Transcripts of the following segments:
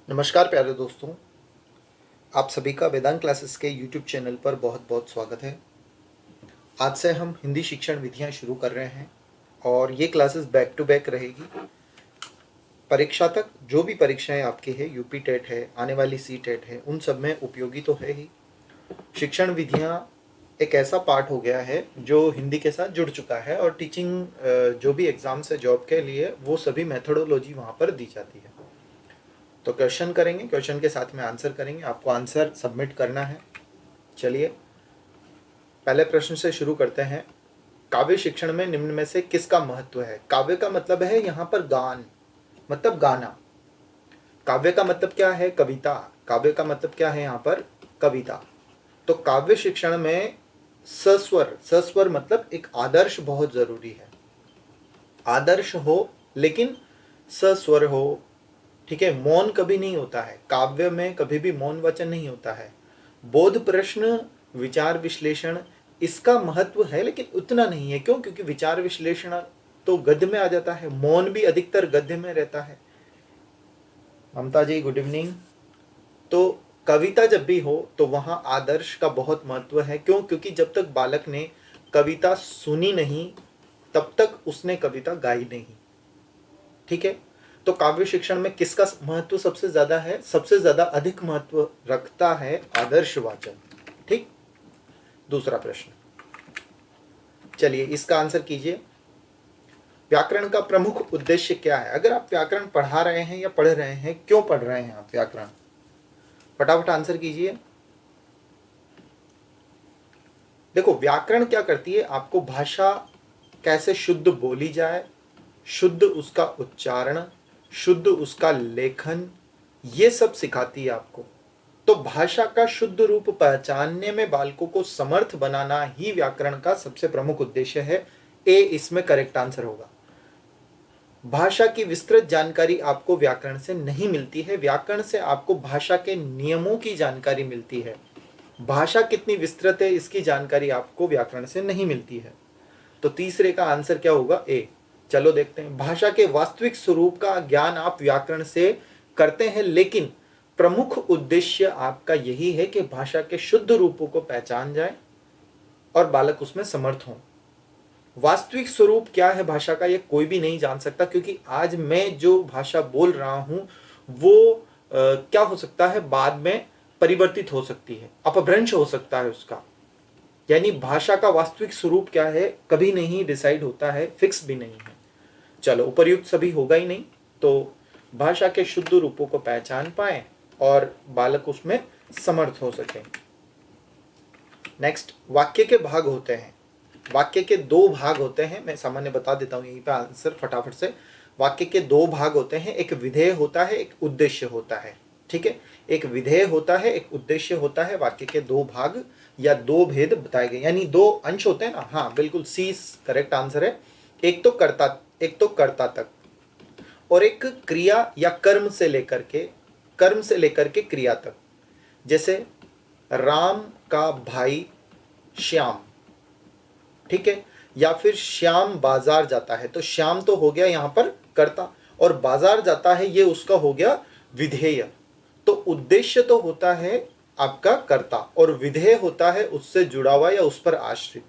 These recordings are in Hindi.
नमस्कार प्यारे दोस्तों, आप सभी का वेदांत क्लासेस के यूट्यूब चैनल पर बहुत बहुत स्वागत है। आज से हम हिंदी शिक्षण विधियां शुरू कर रहे हैं और ये क्लासेस बैक टू बैक रहेगी। परीक्षा तक जो भी परीक्षाएं आपकी है, यूपी टेट है, आने वाली सी टेट है, उन सब में उपयोगी तो है ही। शिक्षण विधियां एक ऐसा पार्ट हो गया है जो हिंदी के साथ जुड़ चुका है और टीचिंग जो भी एग्ज़ाम्स है जॉब के लिए, वो सभी मेथडोलॉजी वहाँ पर दी जाती है। तो क्वेश्चन करेंगे, क्वेश्चन के साथ में आंसर करेंगे। आपको आंसर सबमिट करना है। चलिए पहले प्रश्न से शुरू करते हैं। काव्य शिक्षण में निम्न में से किसका महत्व है? काव्य का मतलब है यहाँ पर गान, मतलब गाना। काव्य का मतलब क्या है? कविता। काव्य का मतलब क्या है यहाँ पर? कविता। तो काव्य शिक्षण में सस्वर, सस्वर मतलब एक आदर्श बहुत जरूरी है। आदर्श हो लेकिन सस्वर हो, ठीक है। मौन कभी नहीं होता है काव्य में, कभी भी मौन वचन नहीं होता है। बोध प्रश्न, विचार विश्लेषण, इसका महत्व है लेकिन उतना नहीं है। क्यों? क्योंकि विचार विश्लेषण तो गद्य में आ जाता है, मौन भी अधिकतर गद्य में रहता है। ममता जी गुड इवनिंग। तो कविता जब भी हो तो वहां आदर्श का बहुत महत्व है। क्यों? क्योंकि जब तक बालक ने कविता सुनी नहीं तब तक उसने कविता गाई नहीं, ठीक है। तो काव्य शिक्षण में किसका महत्व सबसे ज्यादा है? सबसे ज्यादा अधिक महत्व रखता है आदर्श वाचन, ठीक। दूसरा प्रश्न, चलिए इसका आंसर कीजिए। व्याकरण का प्रमुख उद्देश्य क्या है? अगर आप व्याकरण पढ़ा रहे हैं या पढ़ रहे हैं, क्यों पढ़ रहे हैं आप व्याकरण? फटाफट आंसर कीजिए। देखो, व्याकरण क्या करती है? आपको भाषा कैसे शुद्ध बोली जाए, शुद्ध उसका उच्चारण, शुद्ध उसका लेखन, ये सब सिखाती है आपको। तो भाषा का शुद्ध रूप पहचानने में बालकों को समर्थ बनाना ही व्याकरण का सबसे प्रमुख उद्देश्य है। ए इसमें करेक्ट आंसर होगा। भाषा की विस्तृत जानकारी आपको व्याकरण से नहीं मिलती है। व्याकरण से आपको भाषा के नियमों की जानकारी मिलती है। भाषा कितनी विस्तृत है इसकी जानकारी आपको व्याकरण से नहीं मिलती है। तो तीसरे का आंसर क्या होगा? ए। चलो देखते हैं। भाषा के वास्तविक स्वरूप का ज्ञान आप व्याकरण से करते हैं, लेकिन प्रमुख उद्देश्य आपका यही है कि भाषा के शुद्ध रूपों को पहचान जाए और बालक उसमें समर्थ हो। वास्तविक स्वरूप क्या है भाषा का, ये कोई भी नहीं जान सकता, क्योंकि आज मैं जो भाषा बोल रहा हूं वो क्या हो सकता है, बाद में परिवर्तित हो सकती है, अपभ्रंश हो सकता है उसका। यानी भाषा का वास्तविक स्वरूप क्या है कभी नहीं डिसाइड होता है, फिक्स भी नहीं है। चलो, उपर्युक्त सभी होगा ही नहीं। तो भाषा के शुद्ध रूपों को पहचान पाए और बालक उसमें समर्थ हो सके। नेक्स्ट, वाक्य के भाग होते हैं। वाक्य के दो भाग होते हैं, मैं सामान्य बता देता हूं यहीं पे आंसर फटाफट से। वाक्य के दो भाग होते हैं, एक विधेय होता है, एक उद्देश्य होता है, ठीक है। एक विधेय होता है, एक उद्देश्य होता है। वाक्य के दो भाग या दो भेद बताए गए, यानी दो अंश होते हैं ना। हाँ बिल्कुल, सी करेक्ट आंसर है। एक तो कर्ता तक और एक क्रिया या कर्म से लेकर के क्रिया तक। जैसे राम का भाई श्याम, ठीक है। या फिर श्याम बाजार जाता है, तो श्याम तो हो गया यहाँ पर कर्ता, और बाजार जाता है ये उसका हो गया विधेय। तो उद्देश्य तो होता है आपका कर्ता और विधेय होता है उससे जुड़ा हुआ या उस पर आश्रित।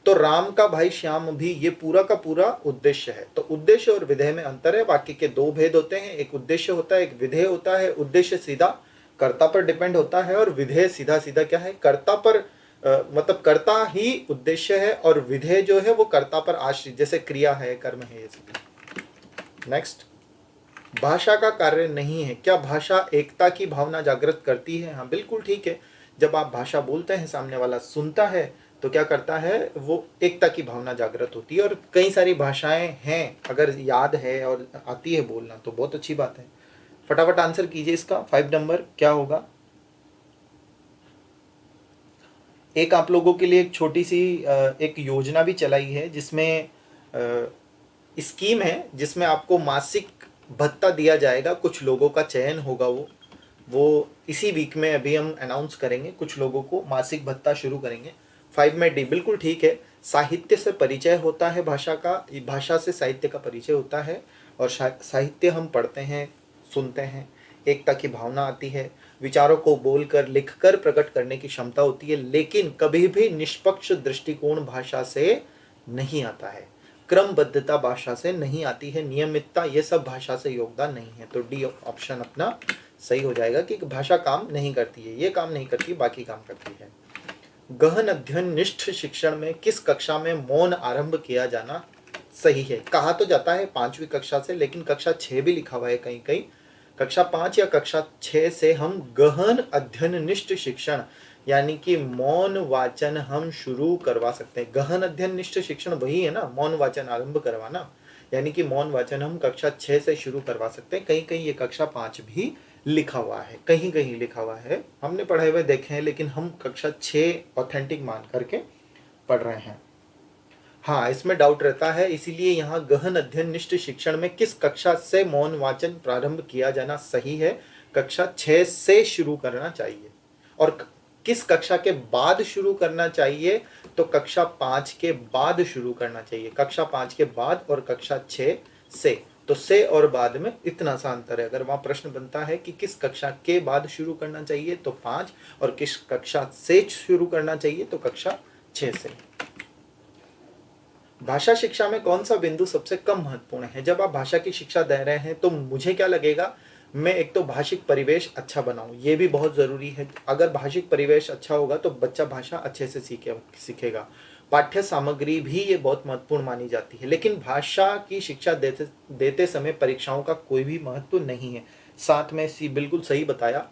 तो राम का भाई श्याम भी ये पूरा का पूरा उद्देश्य है। तो उद्देश्य और विधेय में अंतर है। वाक्य के दो भेद होते हैं, एक उद्देश्य होता है, एक विधेय होता है। उद्देश्य सीधा कर्ता पर डिपेंड होता है और विधेय सीधा सीधा क्या है, कर्ता पर, मतलब कर्ता ही उद्देश्य है और विधेय जो है वो कर्ता पर आश्रित, जैसे क्रिया है, कर्म है, ये सब। नेक्स्ट, भाषा का कार्य नहीं है। क्या भाषा एकता की भावना जागृत करती है? हाँ बिल्कुल ठीक है। जब आप भाषा बोलते हैं, सामने वाला सुनता है, तो क्या करता है, वो एकता की भावना जागृत होती है। और कई सारी भाषाएं हैं, अगर याद है और आती है बोलना तो बहुत अच्छी बात है। फटाफट आंसर कीजिए इसका। 5 नंबर क्या होगा? एक आप लोगों के लिए एक छोटी सी एक योजना भी चलाई है, जिसमें स्कीम है जिसमें आपको मासिक भत्ता दिया जाएगा। कुछ लोगों का चयन होगा, वो इसी वीक में अभी हम अनाउंस करेंगे। कुछ लोगों को मासिक भत्ता शुरू करेंगे। 5 में डी बिल्कुल ठीक है। साहित्य से परिचय होता है भाषा का, भाषा से साहित्य का परिचय होता है और साहित्य हम पढ़ते हैं, सुनते हैं। एकता की भावना आती है, विचारों को बोलकर लिखकर प्रकट करने की क्षमता होती है, लेकिन कभी भी निष्पक्ष दृष्टिकोण भाषा से नहीं आता है, क्रमबद्धता भाषा से नहीं आती है, नियमितता ये सब भाषा से योगदान नहीं है। तो डी ऑप्शन अपना सही हो जाएगा कि भाषा काम नहीं करती है, ये काम नहीं करती, बाकी काम करती है। गहन अध्ययन निष्ठ शिक्षण में किस कक्षा में मौन आरंभ किया जाना सही है? कहा तो जाता है 5वीं कक्षा से, लेकिन कक्षा 6 भी लिखा हुआ है कहीं कहीं। कक्षा 5 या कक्षा 6 से हम गहन अध्ययन निष्ठ शिक्षण यानी कि मौन वाचन हम शुरू करवा सकते हैं। गहन अध्ययन निष्ठ शिक्षण वही है ना, मौन वाचन आरंभ करवाना, यानी कि मौन वाचन हम कक्षा 6 से शुरू करवा सकते हैं। कहीं कहीं ये कक्षा 5 भी लिखा हुआ है, कहीं कहीं लिखा हुआ है, हमने पढ़े हुए देखे हैं, लेकिन हम कक्षा 6 ऑथेंटिक मान करके पढ़ रहे हैं। हाँ, इसमें डाउट रहता है, इसीलिए यहाँ गहन अध्ययन निष्ठ शिक्षण में किस कक्षा से मौन वाचन प्रारंभ किया जाना सही है? कक्षा 6 से शुरू करना चाहिए। और किस कक्षा के बाद शुरू करना चाहिए? तो कक्षा 5 के बाद शुरू करना चाहिए। कक्षा 5 के बाद और कक्षा 6 से, तो से और बाद में इतना सा अंतर है। अगर वहाँ प्रश्न बनता है कि किस कक्षा के बाद शुरू करना चाहिए तो 5, और किस कक्षा से शुरू करना चाहिए तो कक्षा 6 से। भाषा शिक्षा में कौन सा बिंदु सबसे कम महत्वपूर्ण है? जब आप भाषा की शिक्षा दे रहे हैं तो मुझे क्या लगेगा, मैं एक तो भाषिक परिवेश अच्छा बनाऊं, ये भी बहुत ज़रूरी है। अगर भाषिक परिवेश अच्छा होगा तो बच्चा भाषा अच्छे से सीखेगा। पाठ्य सामग्री भी ये बहुत महत्वपूर्ण मानी जाती है, लेकिन भाषा की शिक्षा देते समय परीक्षाओं का कोई भी महत्व नहीं है। साथ में बिल्कुल सही बताया,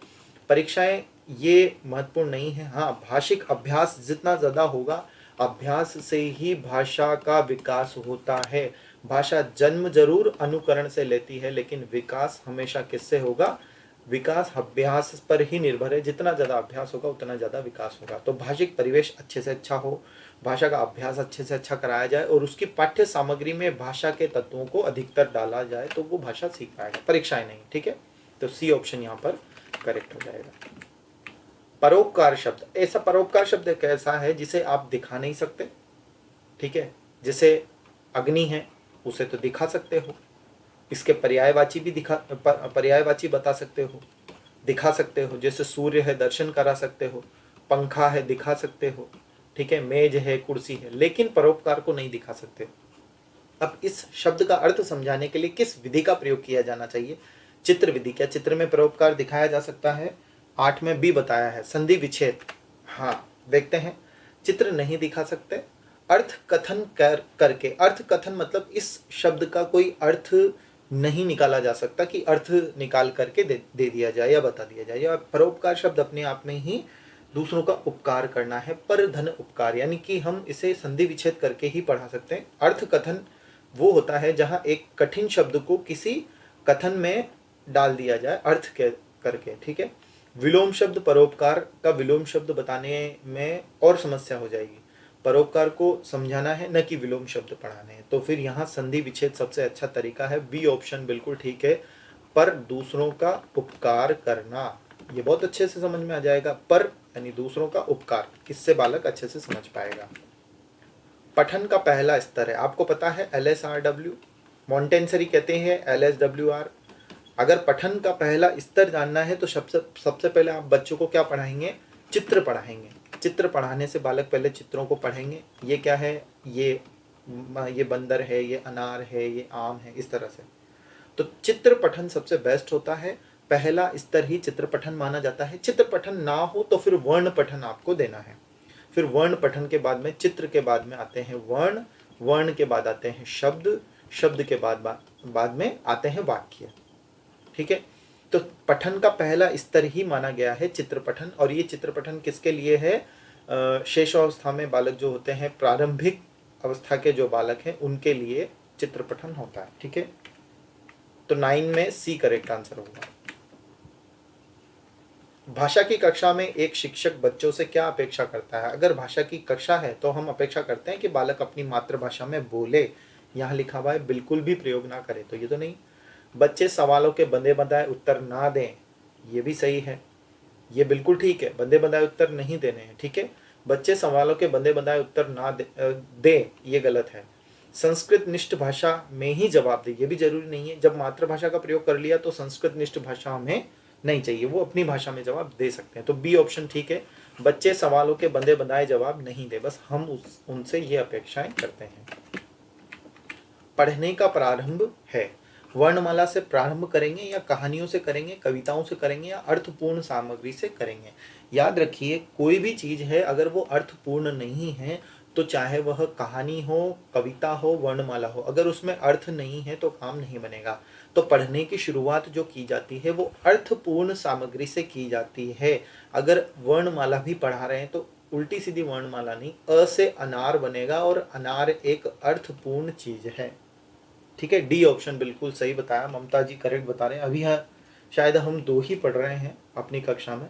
परीक्षाएं ये महत्वपूर्ण नहीं है। हाँ, भाषिक अभ्यास जितना ज़्यादा होगा, अभ्यास से ही भाषा का विकास होता है। भाषा जन्म जरूर अनुकरण से लेती है, लेकिन विकास हमेशा किससे होगा? विकास अभ्यास पर ही निर्भर है। जितना ज़्यादा अभ्यास होगा उतना ज़्यादा विकास होगा। तो भाषिक परिवेश अच्छे से अच्छा हो, भाषा का अभ्यास अच्छे से अच्छा कराया जाए और उसकी पाठ्य सामग्री में भाषा के तत्वों को अधिकतर डाला जाए तो वो भाषा सीख पाएगा, परीक्षाएं नहीं। ठीक है, तो सी ऑप्शन यहाँ पर करेक्ट हो जाएगा। परोपकार शब्द, ऐसा परोपकार शब्द एक ऐसा है जिसे आप दिखा नहीं सकते। ठीक है, जैसे अग्नि है उसे तो दिखा सकते हो, इसके पर्यायवाची भी पर्यायवाची बता सकते हो, दिखा सकते हो। जैसे सूर्य है दर्शन करा सकते हो, पंखा है दिखा सकते हो, ठीक है, मेज है, कुर्सी है, लेकिन परोपकार को नहीं दिखा सकते। अब इस शब्द का अर्थ समझाने के लिए किस विधि का प्रयोग किया जाना चाहिए? चित्र विधि। क्या चित्र में परोपकार दिखाया जा सकता है? 8 में बी बताया है, संधि विच्छेद। हाँ, देखते हैं, चित्र नहीं दिखा सकते। अर्थ कथन करके, अर्थ कथन मतलब इस शब्द का कोई अर्थ नहीं निकाला जा सकता कि अर्थ निकाल करके दे दिया जाए या बता दिया जाए। या परोपकार शब्द अपने आप में ही दूसरों का उपकार करना है, पर धन उपकार, यानी कि हम इसे संधि विच्छेद करके ही पढ़ा सकते हैं। अर्थ कथन वो होता है जहाँ एक कठिन शब्द को किसी कथन में डाल दिया जाए अर्थ करके। ठीक है, विलोम शब्द, परोपकार का विलोम शब्द बताने में और समस्या हो जाएगी। परोपकार को समझाना है, न कि विलोम शब्द पढ़ाने हैं। तो फिर यहाँ संधि विच्छेद सबसे अच्छा तरीका है। बी ऑप्शन बिल्कुल ठीक है, पर दूसरों का उपकार करना, ये बहुत अच्छे से समझ में आ जाएगा। पर यानी दूसरों का उपकार, किससे बालक अच्छे से समझ पाएगा। पठन का पहला स्तर है, आपको पता है LSRW, मॉन्टेसरी कहते हैं LSWR। अगर पठन का पहला स्तर जानना है तो सबसे पहले आप बच्चों को क्या पढ़ाएंगे? चित्र पढ़ाएंगे। चित्र पढ़ाने से बालक पहले चित्रों को पढ़ेंगे, ये क्या है, ये बंदर है, ये अनार है, ये आम है, इस तरह से। तो चित्र पठन सबसे बेस्ट होता है, पहला स्तर ही चित्र पठन माना जाता है। चित्र पठन ना हो तो फिर वर्ण पठन आपको देना है। फिर वर्ण पठन के बाद में, चित्र के बाद में आते हैं वर्ण, वर्ण के बाद आते हैं शब्द, शब्द के बाद में आते हैं वाक्य। ठीक है, तो पठन का पहला स्तर ही माना गया है चित्र पठन। और ये चित्र पठन किसके लिए है? शेष अवस्था में बालक जो होते हैं, प्रारंभिक अवस्था के जो बालक हैं, उनके लिए चित्र पठन होता है। ठीक है, तो 9 में सी करेक्ट आंसर होगा। भाषा की कक्षा में एक शिक्षक बच्चों से क्या अपेक्षा करता है? अगर भाषा की कक्षा है तो हम अपेक्षा करते हैं कि बालक अपनी मातृभाषा में बोले। यहाँ लिखा हुआ है बिल्कुल भी प्रयोग ना करे, तो ये तो नहीं। बच्चे सवालों के बंधे बंधाए उत्तर ना दें, ये भी सही है, ये बिल्कुल ठीक है। बंधे बंधाए उत्तर नहीं देने हैं। ठीक है, बच्चे सवालों के बंधे बंधाए उत्तर ना दे, ये गलत है। संस्कृत निष्ठ भाषा में ही जवाब दे, ये भी जरूरी नहीं है। जब मातृभाषा का प्रयोग कर लिया तो संस्कृत निष्ठ भाषा में नहीं चाहिए, वो अपनी भाषा में जवाब दे सकते हैं। तो बी ऑप्शन ठीक है, बच्चे सवालों के बंधे बंधाए जवाब नहीं दे, बस हम उनसे ये अपेक्षाएं करते हैं। पढ़ने का प्रारंभ है, वर्णमाला से प्रारंभ करेंगे या कहानियों से करेंगे, कविताओं से करेंगे या अर्थपूर्ण सामग्री से करेंगे। याद रखिए, कोई भी चीज है अगर वो अर्थपूर्ण नहीं है तो चाहे वह कहानी हो, कविता हो, वर्णमाला हो, अगर उसमें अर्थ नहीं है तो काम नहीं बनेगा। तो पढ़ने की शुरुआत जो की जाती है वो अर्थपूर्ण सामग्री से की जाती है। अगर वर्णमाला भी पढ़ा रहे हैं तो उल्टी सीधी वर्णमाला नहीं, अ से अनार बनेगा और अनार एक अर्थपूर्ण चीज है। ठीक है, डी ऑप्शन बिल्कुल सही बताया, ममता जी करेक्ट बता रहे हैं। अभी है शायद हम 2 ही पढ़ रहे हैं अपनी कक्षा में,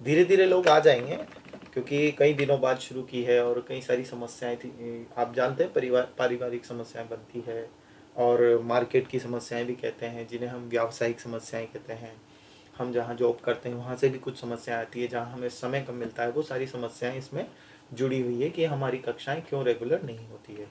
धीरे धीरे लोग आ जाएंगे क्योंकि कई दिनों बाद शुरू की है और कई सारी समस्याएं थी। आप जानते हैं पारिवारिक समस्याएं बनती है और मार्केट की समस्याएं भी कहते हैं, जिन्हें हम व्यावसायिक समस्याएं कहते हैं। हम जहाँ जॉब करते हैं वहाँ से भी कुछ समस्याएं आती है, जहाँ हमें समय कम मिलता है, वो सारी समस्याएं इसमें जुड़ी हुई है कि हमारी कक्षाएं क्यों रेगुलर नहीं होती है।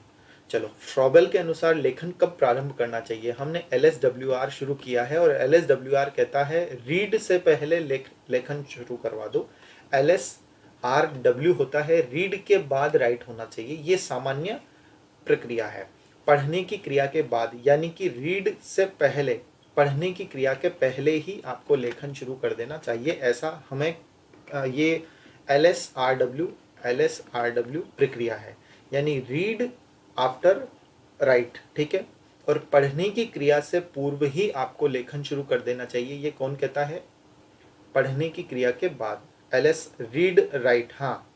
चलो, फ्रॉबेल के अनुसार लेखन कब प्रारंभ करना चाहिए? हमने LSWR शुरू किया है और LSWR कहता है रीड से पहले लेखन शुरू करवा दो। LSRW होता है रीड के बाद राइट होना चाहिए। ये सामान्य प्रक्रिया है। पढ़ने की क्रिया के बाद, यानी कि रीड से पहले, पढ़ने की क्रिया के पहले ही आपको लेखन शुरू कर देना चाहिए, ऐसा हमें ये LSRW प्रक्रिया है, यानी रीड आफ्टर राइट। ठीक है, और पढ़ने की क्रिया से पूर्व ही आपको लेखन शुरू कर देना चाहिए। ये कौन कहता है? पढ़ने की क्रिया के बाद, LS रीड राइट। हाँ,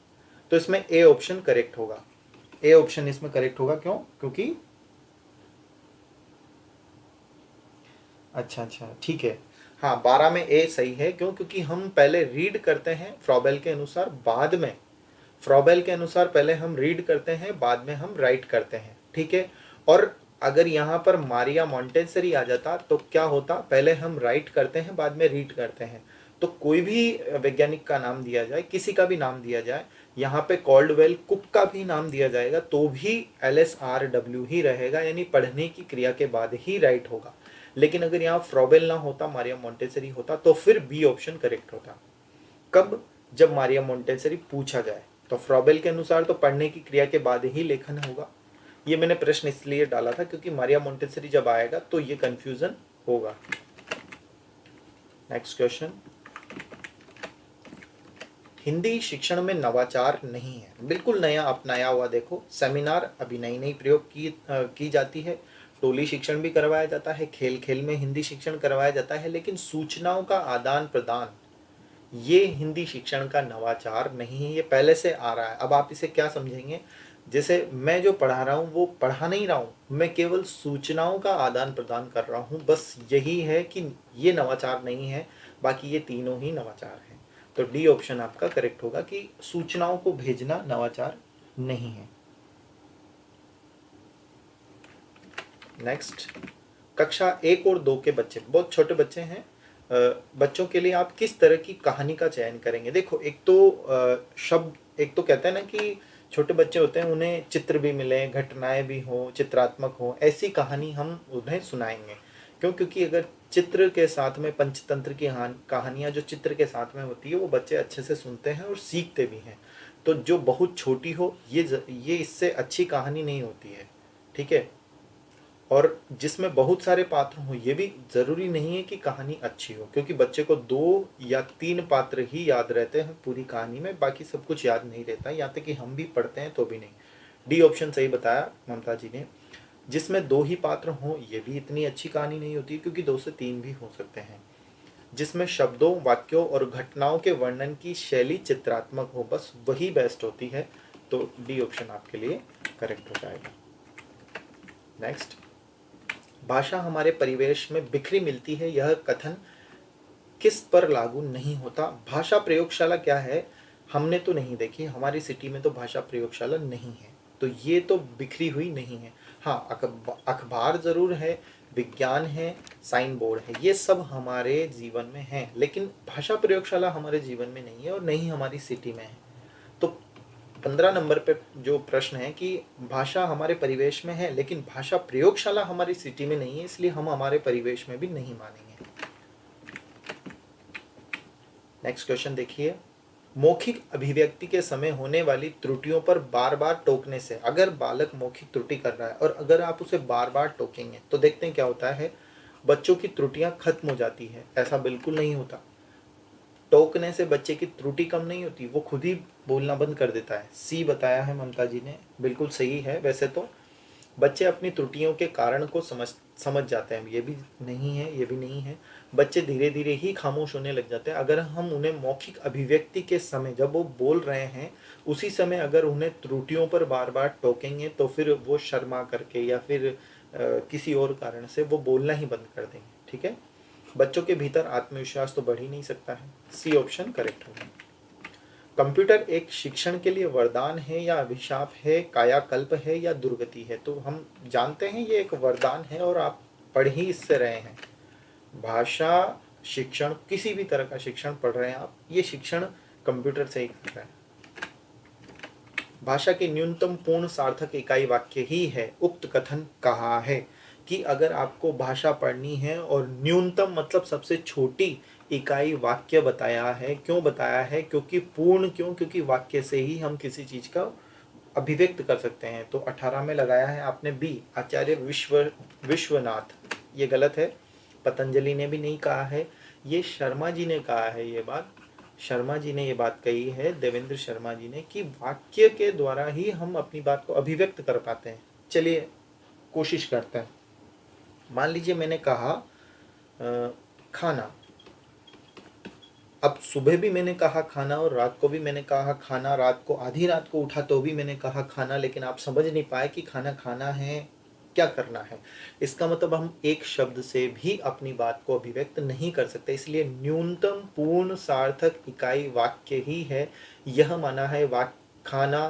तो इसमें ए ऑप्शन करेक्ट होगा। ए ऑप्शन इसमें करेक्ट होगा। क्यों? क्योंकि अच्छा ठीक है, हाँ 12 में ए सही है। क्यों? क्योंकि हम पहले रीड करते हैं फ्रॉबेल के अनुसार, बाद में फ्रॉबेल के अनुसार पहले हम रीड करते हैं, बाद में हम राइट करते हैं। ठीक है, और अगर यहाँ पर मारिया मॉन्टेसरी आ जाता तो क्या होता? पहले हम राइट करते हैं, बाद में रीड करते हैं। तो कोई भी वैज्ञानिक का नाम दिया जाए, किसी का भी नाम दिया जाए, यहाँ पे कॉल्डवेल कुक का भी नाम दिया जाएगा तो भी LSRW ही रहेगा, यानी पढ़ने की क्रिया के बाद ही राइट होगा। लेकिन अगर यहाँ फ्रॉबेल ना होता, मारिया मॉन्टेसरी होता, तो फिर बी ऑप्शन करेक्ट होता। कब? जब मारिया मॉन्टेसरी पूछा जाए। तो फ्रॉबेल के अनुसार तो पढ़ने की क्रिया के बाद ही लेखन होगा। ये मैंने प्रश्न इसलिए डाला था क्योंकि मारिया मॉन्टेसरी जब आएगा तो ये कंफ्यूजन होगा। नेक्स्ट क्वेश्चन, हिंदी शिक्षण में नवाचार नहीं है। बिल्कुल नया अपनाया हुआ। देखो, सेमिनार अभी नई नई प्रयोग की जाती है, टोली शिक्षण भी करवाया जाता है, खेल खेल में हिंदी शिक्षण करवाया जाता है, लेकिन सूचनाओं का आदान प्रदान, ये हिंदी शिक्षण का नवाचार नहीं है, ये पहले से आ रहा है। अब आप इसे क्या समझेंगे? जैसे मैं जो पढ़ा रहा हूँ वो पढ़ा नहीं रहा हूँ, मैं केवल सूचनाओं का आदान प्रदान कर रहा हूँ, बस यही है कि ये नवाचार नहीं है, बाकी ये तीनों ही नवाचार हैं। तो डी ऑप्शन आपका करेक्ट होगा कि सूचनाओं को भेजना नवाचार नहीं है। नेक्स्ट, कक्षा 1 और 2 के बच्चे, बहुत छोटे बच्चे हैं, बच्चों के लिए आप किस तरह की कहानी का चयन करेंगे? देखो, एक तो कहते हैं ना कि छोटे बच्चे होते हैं, उन्हें चित्र भी मिले, घटनाएं भी हो, चित्रात्मक हो, ऐसी कहानी हम उन्हें सुनाएंगे। क्यों? क्योंकि अगर चित्र के साथ में पंचतंत्र की कहानियां जो चित्र के साथ में होती है वो बच्चे अच्छे से सुनते हैं और सीखते भी हैं। तो जो बहुत छोटी हो, ये इससे अच्छी कहानी नहीं होती है। ठीक है, और जिसमें बहुत सारे पात्र हों, ये भी जरूरी नहीं है कि कहानी अच्छी हो, क्योंकि बच्चे को 2 या 3 पात्र ही याद रहते हैं पूरी कहानी में, बाकी सब कुछ याद नहीं रहता, यहाँ तक कि हम भी पढ़ते हैं तो भी नहीं। डी ऑप्शन सही बताया ममता जी ने। जिसमें 2 ही पात्र हों, ये भी इतनी अच्छी कहानी नहीं होती, क्योंकि 2 से 3 भी हो सकते हैं। जिसमें शब्दों, वाक्यों और घटनाओं के वर्णन की शैली चित्रात्मक हो, बस वही बेस्ट होती है। तो डी ऑप्शन आपके लिए करेक्ट हो जाएगा। नेक्स्ट, भाषा हमारे परिवेश में बिखरी मिलती है, यह कथन किस पर लागू नहीं होता? भाषा प्रयोगशाला क्या है? हमने तो नहीं देखी, हमारी सिटी में तो भाषा प्रयोगशाला नहीं है, तो ये तो बिखरी हुई नहीं है। हाँ, अखबार जरूर है, विज्ञान है, साइन बोर्ड है, ये सब हमारे जीवन में है, लेकिन भाषा प्रयोगशाला हमारे जीवन में नहीं है और नहीं हमारी सिटी में है। तो 15 नंबर पे जो प्रश्न है कि भाषा हमारे परिवेश में है लेकिन भाषा प्रयोगशाला हमारी सिटी में नहीं है, इसलिए हम हमारे परिवेश में भी नहीं मानेंगे। नेक्स्ट क्वेश्चन देखिए, मौखिक अभिव्यक्ति के समय होने वाली त्रुटियों पर बार बार टोकने से, अगर बालक मौखिक त्रुटि कर रहा है और अगर आप उसे बार बार टोकेंगे तो देखते हैं क्या होता है, बच्चों की त्रुटियां खत्म हो जाती है। ऐसा बिल्कुल नहीं होता। टोकने से बच्चे की त्रुटि कम नहीं होती, वो खुद ही बोलना बंद कर देता है। सी बताया है ममता जी ने, बिल्कुल सही है। वैसे तो बच्चे अपनी त्रुटियों के कारण को समझ जाते हैं, ये भी नहीं है, ये भी नहीं है। बच्चे धीरे धीरे ही खामोश होने लग जाते हैं। अगर हम उन्हें मौखिक अभिव्यक्ति के समय, जब वो बोल रहे हैं उसी समय अगर उन्हें त्रुटियों पर बार बार टोकेंगे तो फिर वो शर्मा करके या फिर किसी और कारण से वो बोलना ही बंद कर देंगे। ठीक है, बच्चों के भीतर आत्मविश्वास तो बढ़ ही नहीं सकता है। सी ऑप्शन करेक्ट होगा। कंप्यूटर एक शिक्षण के लिए वरदान है या अभिशाप है, कायाकल्प है या दुर्गति है? तो हम जानते हैं ये एक वरदान है और आप पढ़ ही इससे रहे हैं। भाषा शिक्षण, किसी भी तरह का शिक्षण पढ़ रहे हैं आप, ये शिक्षण कंप्यूटर से ही कर रहे हैं। भाषा की न्यूनतम पूर्ण सार्थक इकाई वाक्य ही है। उक्त कथन कहा है कि अगर आपको भाषा पढ़नी है और न्यूनतम मतलब सबसे छोटी इकाई वाक्य बताया है। क्यों बताया है? क्योंकि पूर्ण क्यों? क्योंकि वाक्य से ही हम किसी चीज का अभिव्यक्त कर सकते हैं। तो 18 में लगाया है आपने बी, आचार्य विश्वनाथ। ये गलत है, पतंजलि ने भी नहीं कहा है, ये शर्मा जी ने कहा है। ये बात शर्मा जी ने ये बात कही है, देवेंद्र शर्मा जी ने, कि वाक्य के द्वारा ही हम अपनी बात को अभिव्यक्त कर पाते हैं। चलिए कोशिश करते हैं। मान लीजिए मैंने कहा खाना। अब सुबह भी मैंने कहा खाना और रात को भी मैंने कहा खाना। रात को, आधी रात को उठा तो भी मैंने कहा खाना, लेकिन आप समझ नहीं पाए कि खाना खाना है, क्या करना है। इसका मतलब हम एक शब्द से भी अपनी बात को अभिव्यक्त नहीं कर सकते। इसलिए न्यूनतम पूर्ण सार्थक इकाई वाक्य ही है। यह माना है वाक्य, खाना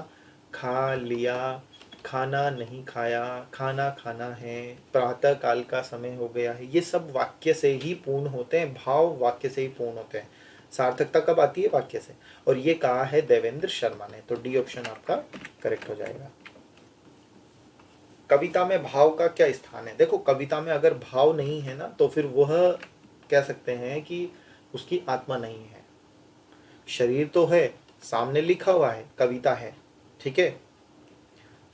खा लिया, खाना नहीं खाया, खाना खाना है, प्रातः काल का समय हो गया है, ये सब वाक्य से ही पूर्ण होते हैं। भाव वाक्य से ही पूर्ण होते हैं। सार्थकता कब आती है? वाक्य से। और ये कहा है देवेंद्र शर्मा ने। तो डी ऑप्शन आपका करेक्ट हो जाएगा। कविता में भाव का क्या स्थान है? देखो, कविता में अगर भाव नहीं है ना तो फिर वह कह सकते हैं कि उसकी आत्मा नहीं है। शरीर तो है, सामने लिखा हुआ है कविता है, ठीक है,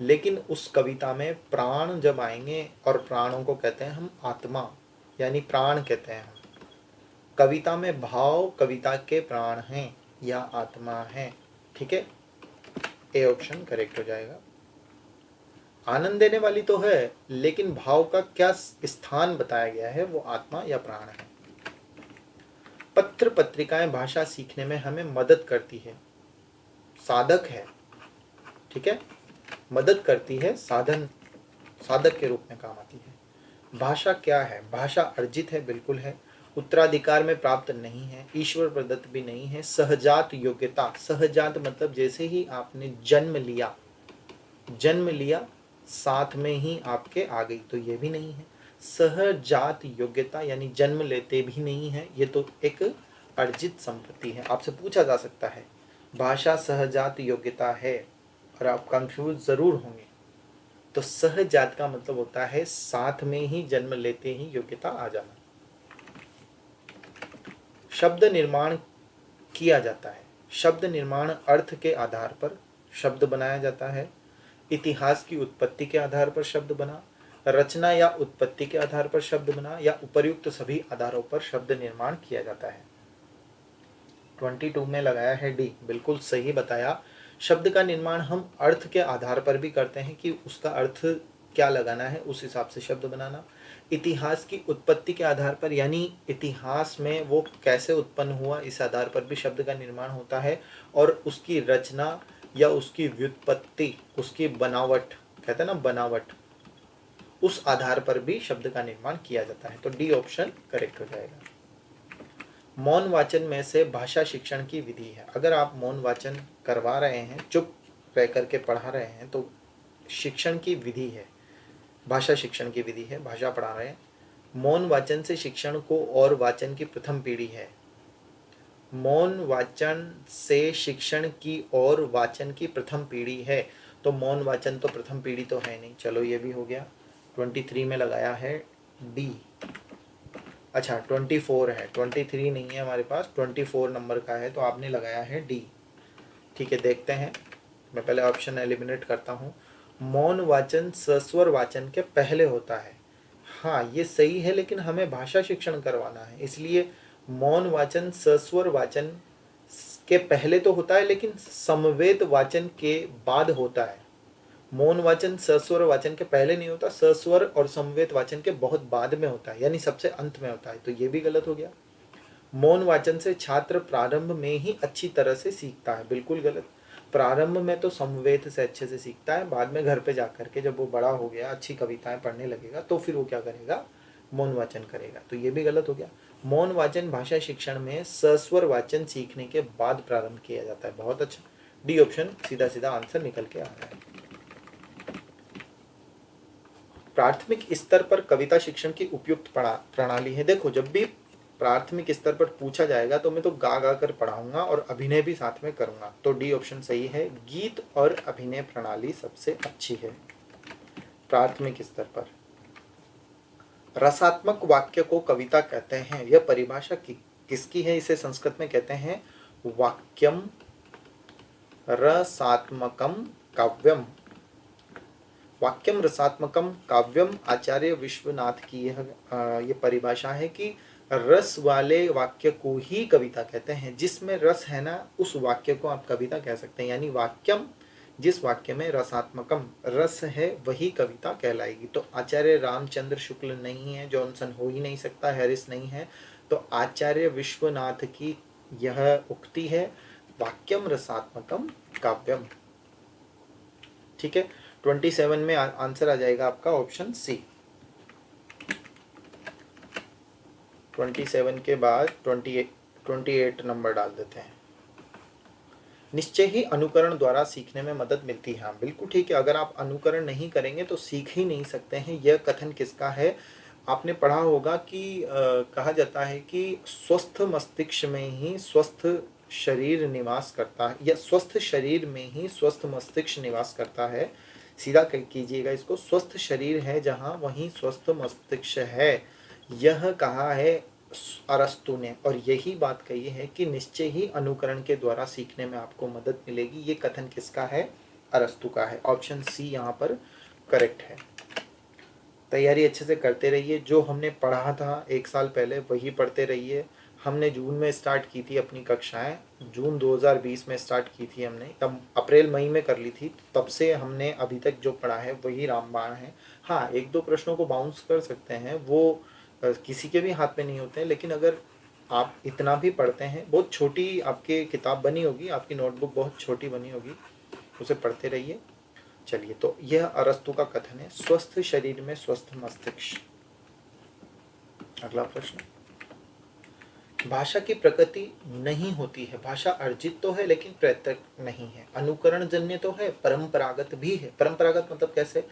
लेकिन उस कविता में प्राण जब आएंगे, और प्राणों को कहते हैं हम आत्मा, यानी प्राण कहते हैं हम। कविता में भाव कविता के प्राण हैं या आत्मा है। ठीक है, ए ऑप्शन करेक्ट हो जाएगा। आनंद देने वाली तो है, लेकिन भाव का क्या स्थान बताया गया है, वो आत्मा या प्राण है। पत्र पत्रिकाएं भाषा सीखने में हमें मदद करती है, साधक है। ठीक है, मदद करती है, साधन, साधक के रूप में काम आती है। भाषा क्या है? भाषा अर्जित है, बिल्कुल है। उत्तराधिकार में प्राप्त नहीं है, ईश्वर प्रदत्त भी नहीं है। सहजात योग्यता, सहजात मतलब जैसे ही आपने जन्म लिया साथ में ही आपके आ गई, तो ये भी नहीं है। सहजात योग्यता यानी जन्म लेते भी नहीं है, ये तो एक अर्जित संपत्ति है। आपसे पूछा जा सकता है भाषा सहजात योग्यता है और आप कंफ्यूज जरूर होंगे। तो सहजात का मतलब होता है साथ में ही जन्म लेते ही योग्यता आ जाना। शब्द निर्माण किया जाता है। शब्द निर्माण अर्थ के आधार पर शब्द बनाया जाता है। इतिहास की उत्पत्ति के आधार पर शब्द बना, रचना या उत्पत्ति के आधार पर शब्द बना, या उपर्युक्त सभी आधारों पर शब्द निर्माण किया जाता है। 22 में लगाया है डी, बिल्कुल सही बताया। शब्द का निर्माण हम अर्थ के आधार पर भी करते हैं कि उसका अर्थ क्या लगाना है, उस हिसाब से शब्द बनाना। इतिहास की उत्पत्ति के आधार पर, यानी इतिहास में वो कैसे उत्पन्न हुआ, इस आधार पर भी शब्द का निर्माण होता है। और उसकी रचना या उसकी व्युत्पत्ति, उसकी बनावट, कहते हैं ना बनावट, उस आधार पर भी शब्द का निर्माण किया जाता है। तो डी ऑप्शन करेक्ट हो जाएगा। मौन वाचन में से भाषा शिक्षण की विधि है। अगर आप मौन वाचन करवा रहे हैं, चुप रह करके पढ़ा रहे हैं, तो शिक्षण की विधि है, भाषा शिक्षण की विधि है, भाषा पढ़ा रहे हैं। मौन वाचन से शिक्षण को और वाचन की प्रथम पीढ़ी है। मौन वाचन से शिक्षण की और वाचन की प्रथम पीढ़ी है। तो मौन वाचन तो प्रथम पीढ़ी तो है नहीं। चलो ये भी हो गया। 23 में लगाया है डी। अच्छा 24 है, 23 नहीं है हमारे पास, 24 नंबर का है, तो आपने लगाया है डी। ठीक है, देखते हैं। मैं पहले ऑप्शन एलिमिनेट करता हूँ। मौन वाचन सस्वर वाचन के पहले होता है। हाँ ये सही है, लेकिन हमें भाषा शिक्षण करवाना है, इसलिए मौन वाचन सस्वर वाचन के पहले तो होता है, लेकिन समवेत वाचन के बाद होता है। मौन वाचन सस्वर वाचन के पहले नहीं होता, सस्वर और समवेत वाचन के बहुत बाद में होता है, यानी सबसे अंत में होता है, तो ये भी गलत हो गया। मौन वाचन से छात्र प्रारंभ में ही अच्छी तरह से सीखता है, बिल्कुल गलत। प्रारंभ में तो समवेत से अच्छे से सीखता है, बाद में घर पे जाकर के जब वो बड़ा हो गया, अच्छी कविताएं पढ़ने लगेगा, तो फिर वो क्या करेगा, मौन वाचन करेगा, तो ये भी गलत हो गया। मौन वाचन भाषा शिक्षण में सस्वर वाचन सीखने के बाद प्रारंभ किया जाता है। बहुत अच्छा, डी ऑप्शन सीधा सीधा आंसर निकल के आ रहा है। प्राथमिक स्तर पर कविता शिक्षण की उपयुक्त प्रणाली है। देखो, जब भी प्राथमिक स्तर पर पूछा जाएगा तो मैं तो गा गा कर पढ़ाऊंगा और अभिनय भी साथ में करूंगा, तो डी ऑप्शन सही है। गीत और अभिनय प्रणाली सबसे अच्छी है प्राथमिक स्तर पर। रसात्मक वाक्य को कविता कहते हैं, यह परिभाषा किसकी है? इसे संस्कृत में कहते हैं वाक्यम रसात्मकम काव्यम। वाक्यम रसात्मकम काव्यम आचार्य विश्वनाथ की यह परिभाषा है कि रस वाले वाक्य को ही कविता कहते हैं। जिसमें रस है ना, उस वाक्य को आप कविता कह सकते हैं, यानी वाक्यम, जिस वाक्य में रसात्मकम रस है वही कविता कहलाएगी। तो आचार्य रामचंद्र शुक्ल नहीं है, जॉनसन हो ही नहीं सकता, हैरिस नहीं है, तो आचार्य विश्वनाथ की यह उक्ति है, वाक्यम रसात्मकम काव्यम। ठीक है, 27 में आंसर आ जाएगा आपका ऑप्शन सी। 27 के बाद 28 नंबर डाल देते हैं। निश्चय ही अनुकरण द्वारा सीखने में मदद मिलती है। बिल्कुल ठीक है, अगर आप अनुकरण नहीं करेंगे तो सीख ही नहीं सकते हैं। यह कथन किसका है? आपने पढ़ा होगा कि कहा जाता है कि स्वस्थ मस्तिष्क में ही स्वस्थ शरीर निवास करता है, या स्वस्थ शरीर में ही स्वस्थ मस्तिष्क निवास करता है। सीधा कीजिएगा इसको, स्वस्थ शरीर है जहाँ वहीं स्वस्थ मस्तिष्क है, यह कहा है अरस्तु ने, और यही बात कही है कि निश्चय ही अनुकरण के द्वारा सीखने में आपको मदद मिलेगी। ये कथन किसका है? अरस्तु का है। ऑप्शन सी यहाँ पर करेक्ट है। तैयारी अच्छे से करते रहिए, जो हमने पढ़ा था 1 साल पहले वही पढ़ते रहिए। हमने जून में स्टार्ट की थी अपनी कक्षाएं, जून 2020 में स्टार्ट की थी हमने, तब अप्रैल मई में कर ली थी, तब से हमने अभी तक जो पढ़ा है वही रामबाण है। हाँ, 1-2 प्रश्नों को बाउंस कर सकते हैं, वो किसी के भी हाथ में नहीं होते हैं, लेकिन अगर आप इतना भी पढ़ते हैं, बहुत छोटी आपकी किताब बनी होगी, आपकी नोटबुक बहुत छोटी बनी होगी, उसे पढ़ते रहिए। चलिए, तो यह अरस्तु का कथन है, स्वस्थ शरीर में स्वस्थ मस्तिष्क। अगला प्रश्न, भाषा की प्रकृति नहीं होती है, भाषा अर्जित तो है लेकिन प्रत्यक्ष नहीं है, अनुकरण जन्य तो है, परंपरागत भी है। परंपरागत मतलब कैसे?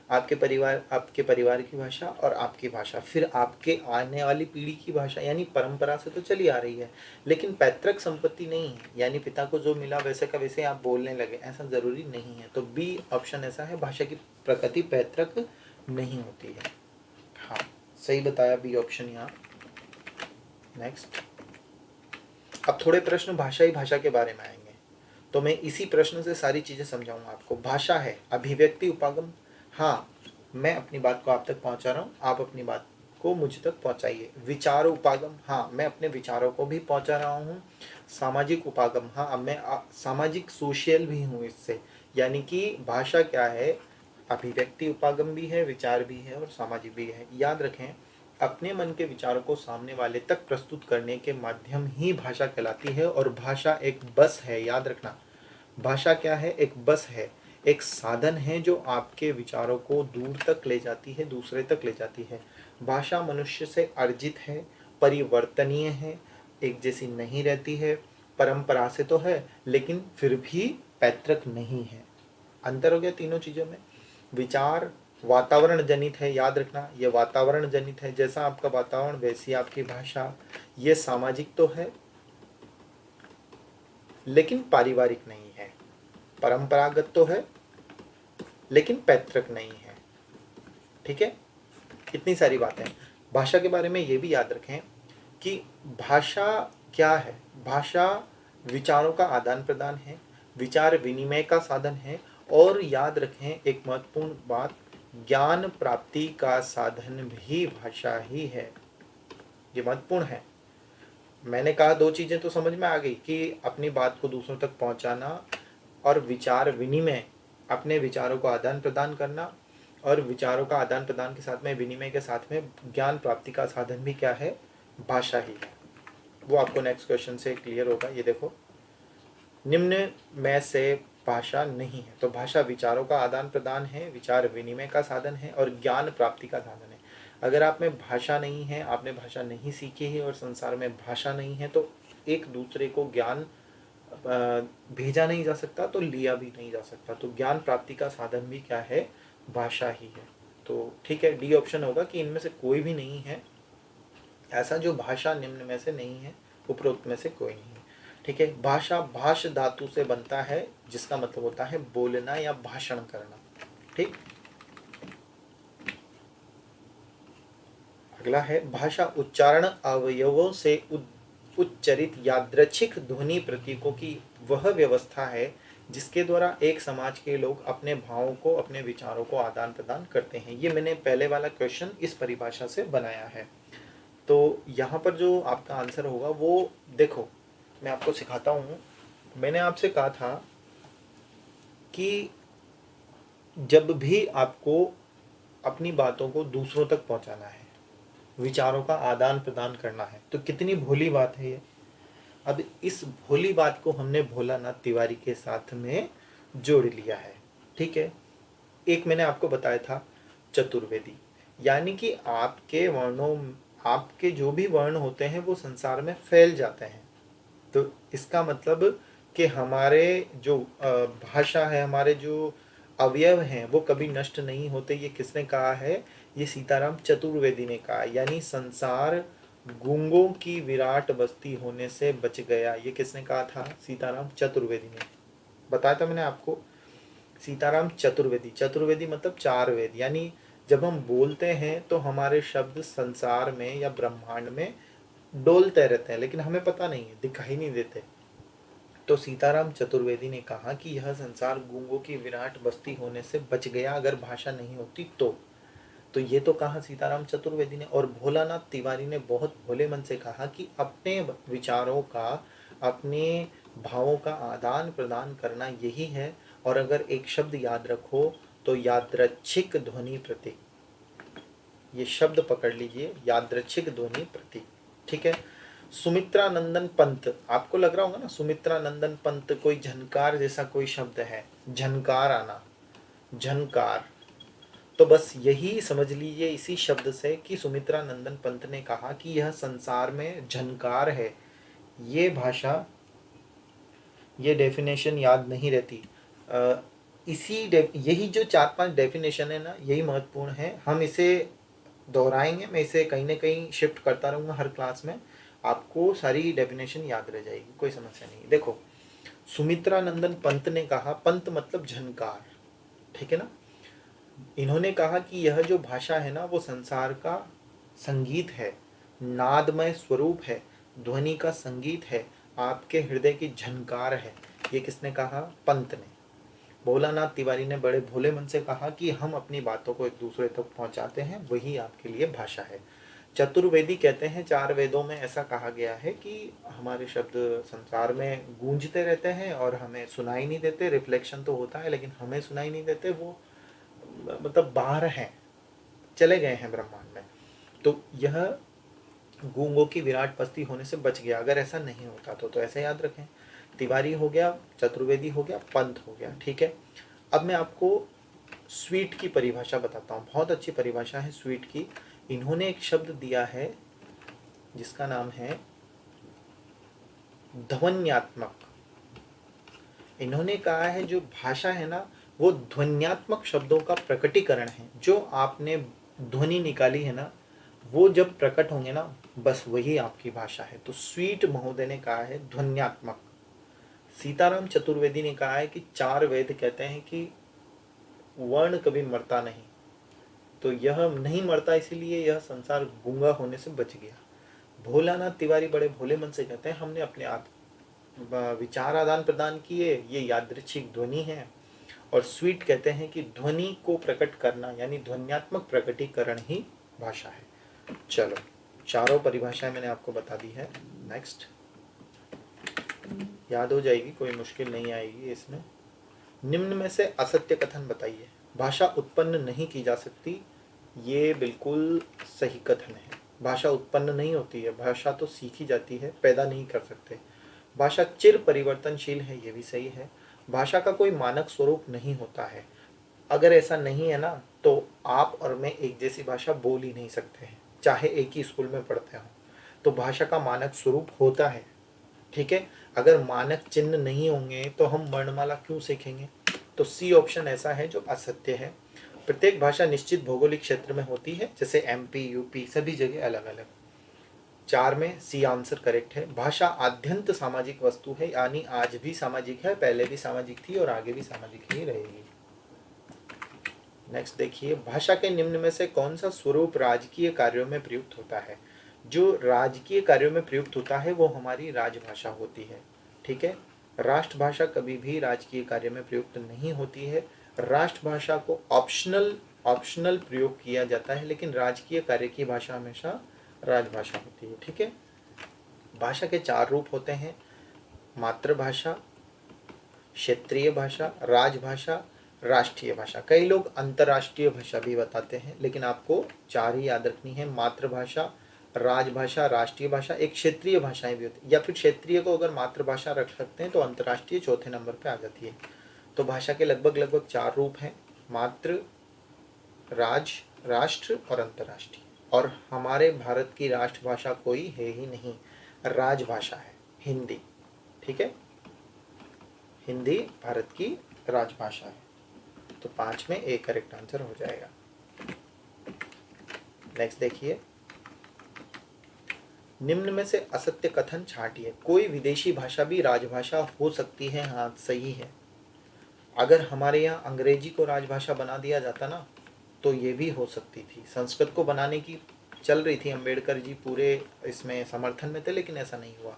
आपके परिवार की भाषा और आपकी भाषा, फिर आपके आने वाली पीढ़ी की भाषा, यानी परंपरा से तो चली आ रही है, लेकिन पैतृक संपत्ति नहीं है, यानी पिता को जो मिला वैसे का वैसे आप बोलने लगे, ऐसा जरूरी नहीं है। तो बी ऑप्शन ऐसा है, भाषा की प्रकृति पैतृक नहीं होती है। हाँ, सही बताया बी ऑप्शन यहाँ। नेक्स्ट, अब थोड़े प्रश्न भाषा के बारे में आएंगे, तो मैं इसी प्रश्न से सारी चीजें समझाऊंगा आपको। भाषा है अभिव्यक्ति उपागम। हाँ, मैं अपनी बात को आप तक पहुंचा रहा हूँ, आप अपनी बात को मुझ तक पहुंचाइए। विचार उपागम, हाँ मैं अपने विचारों को भी पहुंचा रहा हूँ। सामाजिक उपागम, हाँ अब मैं सामाजिक सोशल भी हूँ इससे, यानी कि भाषा क्या है, अभिव्यक्ति उपागम भी है, विचार भी है और सामाजिक भी है। याद रखें, अपने मन के विचारों को सामने वाले तक प्रस्तुत करने के माध्यम ही भाषा कहलाती है। और भाषा एक बस है, याद रखना, भाषा क्या है? एक बस है, एक साधन है जो आपके विचारों को दूर तक ले जाती है, दूसरे तक ले जाती है। भाषा मनुष्य से अर्जित है, परिवर्तनीय है, एक जैसी नहीं रहती है, परंपरा से तो है लेकिन फिर भी पैतृक नहीं है। अंतर हो गया तीनों चीजों में। विचार वातावरण जनित है, याद रखना, ये वातावरण जनित है, जैसा आपका वातावरण वैसी आपकी भाषा। ये सामाजिक तो है लेकिन पारिवारिक नहीं है, परंपरागत तो है लेकिन पैतृक नहीं है। ठीक है, इतनी सारी बातें। भाषा के बारे में ये भी याद रखें कि भाषा क्या है। भाषा विचारों का आदान प्रदान है, विचार विनिमय का साधन है, और याद रखें एक महत्वपूर्ण बात, ज्ञान प्राप्ति का साधन भी भाषा ही है। ये महत्वपूर्ण है। मैंने कहा दो चीजें तो समझ में आ गई कि अपनी बात को दूसरों तक पहुंचाना और विचार विनिमय, अपने विचारों को आदान प्रदान करना, और विचारों का आदान प्रदान के साथ में विनिमय के साथ में ज्ञान प्राप्ति का साधन भी क्या है, भाषा ही है। वो आपको नेक्स्ट क्वेश्चन से क्लियर होगा। ये देखो, निम्न में से भाषा नहीं है। तो भाषा विचारों का आदान प्रदान है, विचार विनिमय का साधन है, और ज्ञान प्राप्ति का साधन है। अगर आप में भाषा नहीं है, आपने भाषा नहीं सीखी है, और संसार में भाषा नहीं है, तो एक दूसरे को ज्ञान भेजा नहीं जा सकता, तो लिया भी नहीं जा सकता। तो ज्ञान प्राप्ति का साधन भी क्या है, भाषा ही है। तो ठीक है, डी ऑप्शन होगा कि इनमें से कोई भी नहीं है ऐसा जो भाषा निम्न में से नहीं है, उपरोक्त में से कोई नहीं है। ठीक है, भाषा भाष धातु से बनता है, जिसका मतलब होता है बोलना या भाषण करना। ठीक, अगला है भाषा उच्चारण अवयवों से उच्चरित यादृच्छिक ध्वनि प्रतीकों की वह व्यवस्था है जिसके द्वारा एक समाज के लोग अपने भावों को, अपने विचारों को आदान प्रदान करते हैं। ये मैंने पहले वाला क्वेश्चन इस परिभाषा से बनाया है। तो यहाँ पर जो आपका आंसर होगा वो देखो, मैं आपको सिखाता हूँ। मैंने आपसे कहा था कि जब भी आपको अपनी बातों को दूसरों तक पहुँचाना है, विचारों का आदान प्रदान करना है, तो कितनी भोली बात है ये। अब इस भोली बात को हमने भोलानाथ तिवारी के साथ में जोड़ लिया है। ठीक है, एक मैंने आपको बताया था चतुर्वेदी, यानी कि आपके वर्णों, आपके जो भी वर्ण होते हैं वो संसार में फैल जाते हैं। तो इसका मतलब कि हमारे जो भाषा है, हमारे जो अवयव हैं वो कभी नष्ट नहीं होते। ये किसने कहा है, ये सीताराम चतुर्वेदी ने कहा। यानी संसार गूंगों की विराट बस्ती होने से बच गया। ये किसने कहा था, सीताराम चतुर्वेदी ने। बताया था मैंने आपको, सीताराम चतुर्वेदी। चतुर्वेदी मतलब चार वेद। यानी जब हम बोलते हैं तो हमारे शब्द संसार में या ब्रह्मांड में डोलते रहते हैं, लेकिन हमें पता नहीं है, दिखाई नहीं देते। तो सीताराम चतुर्वेदी ने कहा कि यह संसार गूंगों की विराट बस्ती होने से बच गया अगर भाषा नहीं होती तो ये तो कहा सीताराम चतुर्वेदी ने। और भोलानाथ तिवारी ने बहुत भोले मन से कहा कि अपने विचारों का, अपने भावों का आदान प्रदान करना यही है। और अगर एक शब्द याद रखो तो यादृच्छिक ध्वनि प्रतीक, ये शब्द पकड़ लीजिए, यादृच्छिक ध्वनि प्रतीक। ठीक है, सुमित्रा नंदन पंत, आपको लग रहा होगा ना सुमित्रा नंदन पंत कोई झनकार जैसा कोई शब्द है, झनकार आना, झनकार। तो बस यही समझ लीजिए इसी शब्द से कि सुमित्रा नंदन पंत ने कहा कि यह संसार में झनकार है। ये भाषा, ये डेफिनेशन याद नहीं रहती। यही जो 4-5 डेफिनेशन है ना, यही महत्वपूर्ण है। हम इसे दोहराएंगे, मैं इसे कहीं ना कहीं शिफ्ट करता रहूँगा हर क्लास में, आपको सारी डेफिनेशन याद रह जाएगी, कोई समस्या नहीं। देखो, सुमित्रा नंदन पंत ने कहा, पंत मतलब झनकार, ठीक है ना। इन्होंने कहा कि यह जो भाषा है ना वो संसार का संगीत है, नादमय स्वरूप है, ध्वनि का संगीत है, आपके हृदय की झनकार है। ये किसने कहा, पंत ने। भोलानाथ तिवारी ने बड़े भोले मन से कहा कि हम अपनी बातों को एक दूसरे तक पहुंचाते हैं, वही आपके लिए भाषा है। चतुर्वेदी कहते हैं, 4 वेदों में ऐसा कहा गया है कि हमारे शब्द संसार में गूंजते रहते हैं और हमें सुनाई नहीं देते। रिफ्लेक्शन तो होता है लेकिन हमें सुनाई नहीं देते, वो मतलब बाहर हैं, चले गए हैं ब्रह्मांड में। तो यह गूंगों की विराट बस्ती होने से बच गया अगर ऐसा नहीं होता तो ऐसे याद रखें। तिवारी हो गया, चतुर्वेदी हो गया, पंत हो गया। ठीक है, अब मैं आपको स्वीट की परिभाषा बताता हूँ। बहुत अच्छी परिभाषा है स्वीट की। इन्होंने एक शब्द दिया है जिसका नाम है ध्वन्यात्मक। इन्होंने कहा है जो भाषा है ना वो ध्वन्यात्मक शब्दों का प्रकटीकरण है। जो आपने ध्वनि निकाली है ना वो जब प्रकट होंगे ना बस वही आपकी भाषा है। तो स्वीट महोदय ने कहा है ध्वन्यात्मक। सीताराम चतुर्वेदी ने कहा है कि 4 वेद कहते हैं कि वर्ण कभी मरता नहीं। तो यह नहीं मरता, इसीलिए यह संसार गूंगा होने से बच गया। भोलानाथ तिवारी बड़े भोले मन से कहते हैं हमने अपने विचार आदान प्रदान किए, ये यादृच्छिक ध्वनि है। और स्वीट कहते हैं कि ध्वनि को प्रकट करना यानी ध्वन्यात्मक प्रकटीकरण ही भाषा है। चलो, चारों परिभाषाएं मैंने आपको बता दी है। नेक्स्ट, याद हो जाएगी, कोई मुश्किल नहीं आएगी इसमें। निम्न में से असत्य कथन बताइए। भाषा उत्पन्न नहीं की जा सकती, ये बिल्कुल सही कथन है। भाषा उत्पन्न नहीं होती है, भाषा तो सीखी जाती है, पैदा नहीं कर सकते। भाषा चिर परिवर्तनशील है, ये भी सही है। भाषा का कोई मानक स्वरूप नहीं होता है। अगर ऐसा नहीं है ना, तो आप और मैं एक जैसी भाषा बोल ही नहीं सकते हैं, चाहे एक ही स्कूल में पढ़ते हों। तो भाषा का मानक स्वरूप होता है, ठीक है। अगर मानक चिन्ह नहीं होंगे तो हम वर्णमाला क्यों सीखेंगे? तो सी ऑप्शन ऐसा है जो असत्य है। प्रत्येक भाषा निश्चित भौगोलिक क्षेत्र में होती है, जैसे एमपी, यूपी, सभी जगह अलग अलग। 4 में सी आंसर करेक्ट है। भाषा आद्यंत सामाजिक वस्तु है, यानी आज भी सामाजिक है, पहले भी सामाजिक थी और आगे भी सामाजिक ही रहेगी। नेक्स्ट देखिए, भाषा के निम्न में से कौन सा स्वरूप राजकीय कार्यों में प्रयुक्त होता है? जो राजकीय कार्यों में प्रयुक्त होता है वो हमारी राजभाषा होती है, ठीक है। राष्ट्रभाषा कभी भी राजकीय कार्य में प्रयुक्त नहीं होती है। राष्ट्रभाषा को ऑप्शनल प्रयोग किया जाता है, लेकिन राजकीय कार्य की भाषा हमेशा राजभाषा होती है, ठीक है। भाषा के 4 रूप होते हैं: मातृभाषा, क्षेत्रीय भाषा, राजभाषा, राष्ट्रीय भाषा। कई लोग अंतर्राष्ट्रीय भाषा भी बताते हैं, लेकिन आपको 4 ही याद रखनी है: मातृभाषा, राजभाषा, राष्ट्रीय भाषा, एक क्षेत्रीय भाषाएं भी होती है, या फिर क्षेत्रीय को अगर मातृभाषा रख सकते हैं तो अंतर्राष्ट्रीय चौथे नंबर पे आ जाती है। तो भाषा के लगभग 4 रूप हैं: मातृ, राज, राष्ट्र और अंतर्राष्ट्रीय। और हमारे भारत की राष्ट्रभाषा कोई है ही नहीं, राजभाषा है हिंदी, ठीक है। हिंदी भारत की राजभाषा है। तो 5 में ए करेक्ट आंसर हो जाएगा। नेक्स्ट देखिए, निम्न में से असत्य कथन छांटिए। कोई विदेशी भाषा भी राजभाषा हो सकती है। हाँ, सही है। अगर हमारे यहाँ अंग्रेजी को राजभाषा बना दिया जाता ना, तो ये भी हो सकती थी। संस्कृत को बनाने की चल रही थी, अंबेडकर जी पूरे इसमें समर्थन में थे, लेकिन ऐसा नहीं हुआ।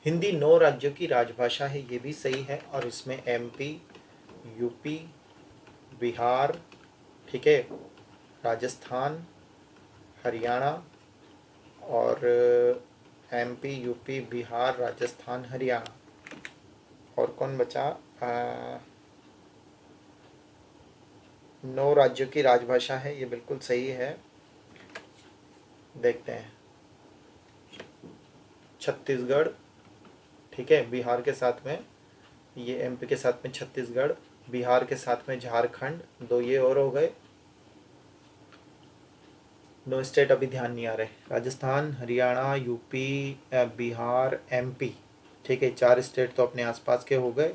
हिंदी 9 राज्यों की राजभाषा है, ये भी सही है। और इसमें एमपी, यूपी, बिहार, ठीक है, राजस्थान, हरियाणा और एमपी, यूपी, बिहार, राजस्थान, हरियाणा और कौन बचा? 9 राज्यों की राजभाषा है, ये बिल्कुल सही है। देखते हैं, छत्तीसगढ़, ठीक है, बिहार के साथ में ये, एमपी के साथ में छत्तीसगढ़, बिहार के साथ में झारखंड, 2 ये और हो गए। 9 स्टेट अभी ध्यान नहीं आ रहे, राजस्थान, हरियाणा, यूपी, बिहार, एमपी, ठीक है। 4 स्टेट तो अपने आसपास के हो गए,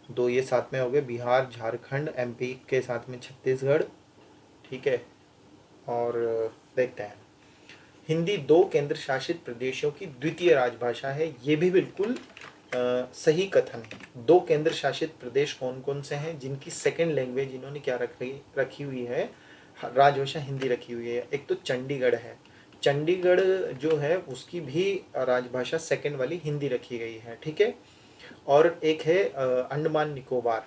2 ये साथ में हो गए, बिहार, झारखंड, एमपी के साथ में छत्तीसगढ़, ठीक है। और देखते हैं, हिंदी 2 केंद्र शासित प्रदेशों की द्वितीय राजभाषा है, ये भी बिल्कुल सही कथन है। 2 केंद्र शासित प्रदेश कौन कौन से हैं जिनकी सेकेंड लैंग्वेज इन्होंने क्या रखी हुई है? राजभाषा हिंदी रखी हुई है। एक तो चंडीगढ़ है, चंडीगढ़ जो है उसकी भी राजभाषा सेकेंड वाली हिंदी रखी गई है, ठीक है। और एक है अंडमान निकोबार,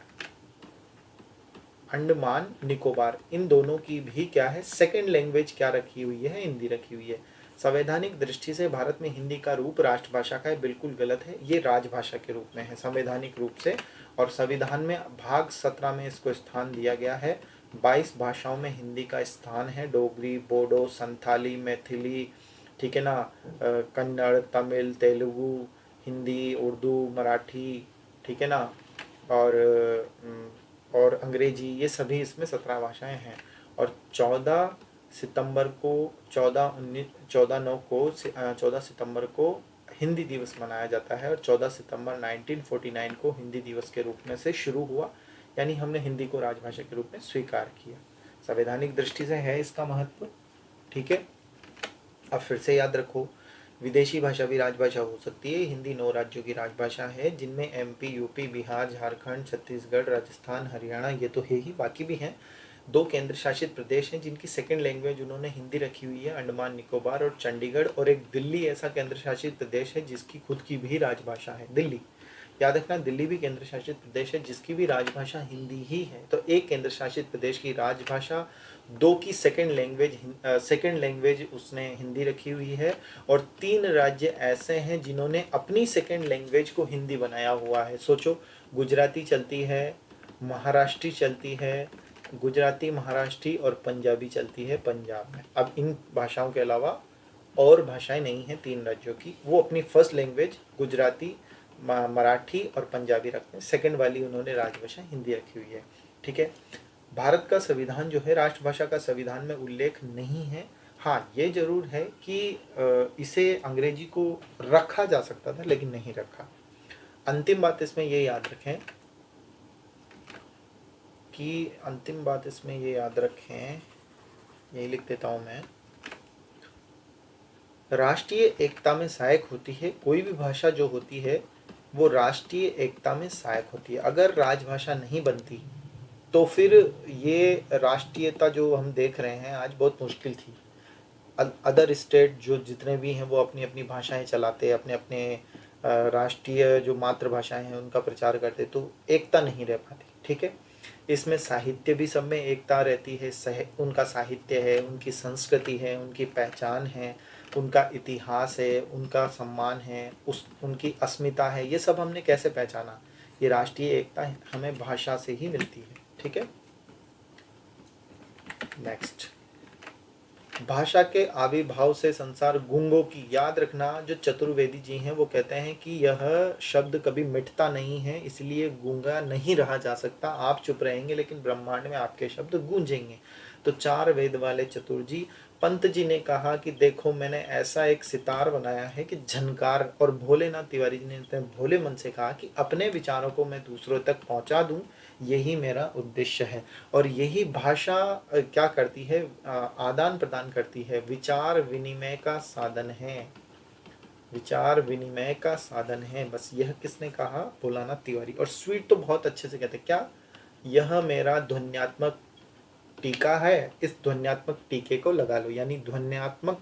अंडमान निकोबार, इन दोनों की भी क्या है, सेकेंड लैंग्वेज क्या रखी हुई है? हिंदी रखी हुई है। संवैधानिक दृष्टि से भारत में हिंदी का रूप राष्ट्रभाषा का है, बिल्कुल गलत है, ये राजभाषा के रूप में है संवैधानिक रूप से। और संविधान में भाग 17 में इसको स्थान दिया गया है। 22 भाषाओं में हिंदी का स्थान है: डोगरी, बोडो, संथाली, मैथिली, ठीक है ना, कन्नड़, तमिल, तेलुगु, हिंदी, उर्दू, मराठी, ठीक है ना, और अंग्रेजी, ये सभी इसमें 17 भाषाएं हैं। और 14 सितंबर को 14 सितंबर को हिंदी दिवस मनाया जाता है। और 14 सितंबर 1949 को हिंदी दिवस के रूप में से शुरू हुआ, यानी हमने हिंदी को राजभाषा के रूप में स्वीकार किया। संवैधानिक दृष्टि से है इसका महत्व, ठीक है। अब फिर से याद रखो, विदेशी भाषा भी राजभाषा हो सकती है। हिंदी 9 राज्यों की राजभाषा है, जिनमें एमपी, यूपी, बिहार, झारखंड, छत्तीसगढ़, राजस्थान, हरियाणा, ये तो है ही, बाकी भी हैं। दो केंद्र शासित प्रदेश हैं जिनकी सेकंड लैंग्वेज उन्होंने हिंदी रखी हुई है, अंडमान निकोबार और चंडीगढ़, और एक दिल्ली ऐसा केंद्र शासित प्रदेश है जिसकी खुद की भी राजभाषा है, दिल्ली। याद रखना, दिल्ली भी केंद्र शासित प्रदेश है जिसकी भी राजभाषा हिंदी ही है। तो एक केंद्र शासित प्रदेश की राजभाषा, दो की सेकंड लैंग्वेज उसने हिंदी रखी हुई है, और 3 राज्य ऐसे हैं जिन्होंने अपनी सेकंड लैंग्वेज को हिंदी बनाया हुआ है। सोचो, गुजराती चलती है, महाराष्ट्री चलती है, गुजराती, महाराष्ट्री और पंजाबी चलती है पंजाब में। अब इन भाषाओं के अलावा और भाषाएं नहीं हैं 3 राज्यों की, वो अपनी फर्स्ट लैंग्वेज गुजराती, मराठी और पंजाबी रखते हैं, सेकंड वाली उन्होंने राजभाषा हिंदी रखी हुई है। ठीक है। भारत का संविधान जो है, राष्ट्रभाषा का संविधान में उल्लेख नहीं है। हाँ, ये जरूर है कि इसे अंग्रेजी को रखा जा सकता था लेकिन नहीं रखा। अंतिम बात इसमें ये याद रखें यही लिख देता हूँ मैं, राष्ट्रीय एकता में सहायक होती है। कोई भी भाषा जो होती है वो राष्ट्रीय एकता में सहायक होती है। अगर राजभाषा नहीं बनती तो फिर ये राष्ट्रीयता जो हम देख रहे हैं आज बहुत मुश्किल थी। अदर स्टेट जो जितने भी हैं वो अपनी अपनी भाषाएं चलाते, अपने अपने राष्ट्रीय जो मातृभाषाएं हैं उनका प्रचार करते, तो एकता नहीं रह पाती। ठीक है। इसमें साहित्य भी सब में एकता रहती है, उनका साहित्य है, उनकी संस्कृति है, उनकी पहचान है, उनका इतिहास है, उनका सम्मान है, उनकी अस्मिता है। ये सब हमने कैसे पहचाना? ये राष्ट्रीय एकता हमें भाषा से ही मिलती है। ठीक है। नेक्स्ट, भाषा के आविर्भाव से संसार गूंगों की, याद रखना, जो चतुर्वेदी जी हैं वो कहते हैं कि यह शब्द कभी मिटता नहीं है, इसलिए गूंगा नहीं रहा जा सकता। आप चुप रहेंगे लेकिन ब्रह्मांड में आपके शब्द गूंजेंगे। तो 4 वेद वाले चतुर जी, पंत जी ने कहा कि देखो मैंने ऐसा एक सितार बनाया है कि झनकार, और भोलेनाथ तिवारी जी ने भोले मन से कहा कि अपने विचारों को मैं दूसरों तक पहुंचा दूं, यही मेरा उद्देश्य है। और यही भाषा क्या करती है? आदान प्रदान करती है, विचार विनिमय का साधन है, विचार विनिमय का साधन है। बस यह किसने कहा? भोलानाथ तिवारी। और स्वीट तो बहुत अच्छे से कहते, क्या? यह मेरा ध्वन्यात्मक टीका है, इस ध्वन्यात्मक टीके को लगा लो, यानी ध्वन्यात्मक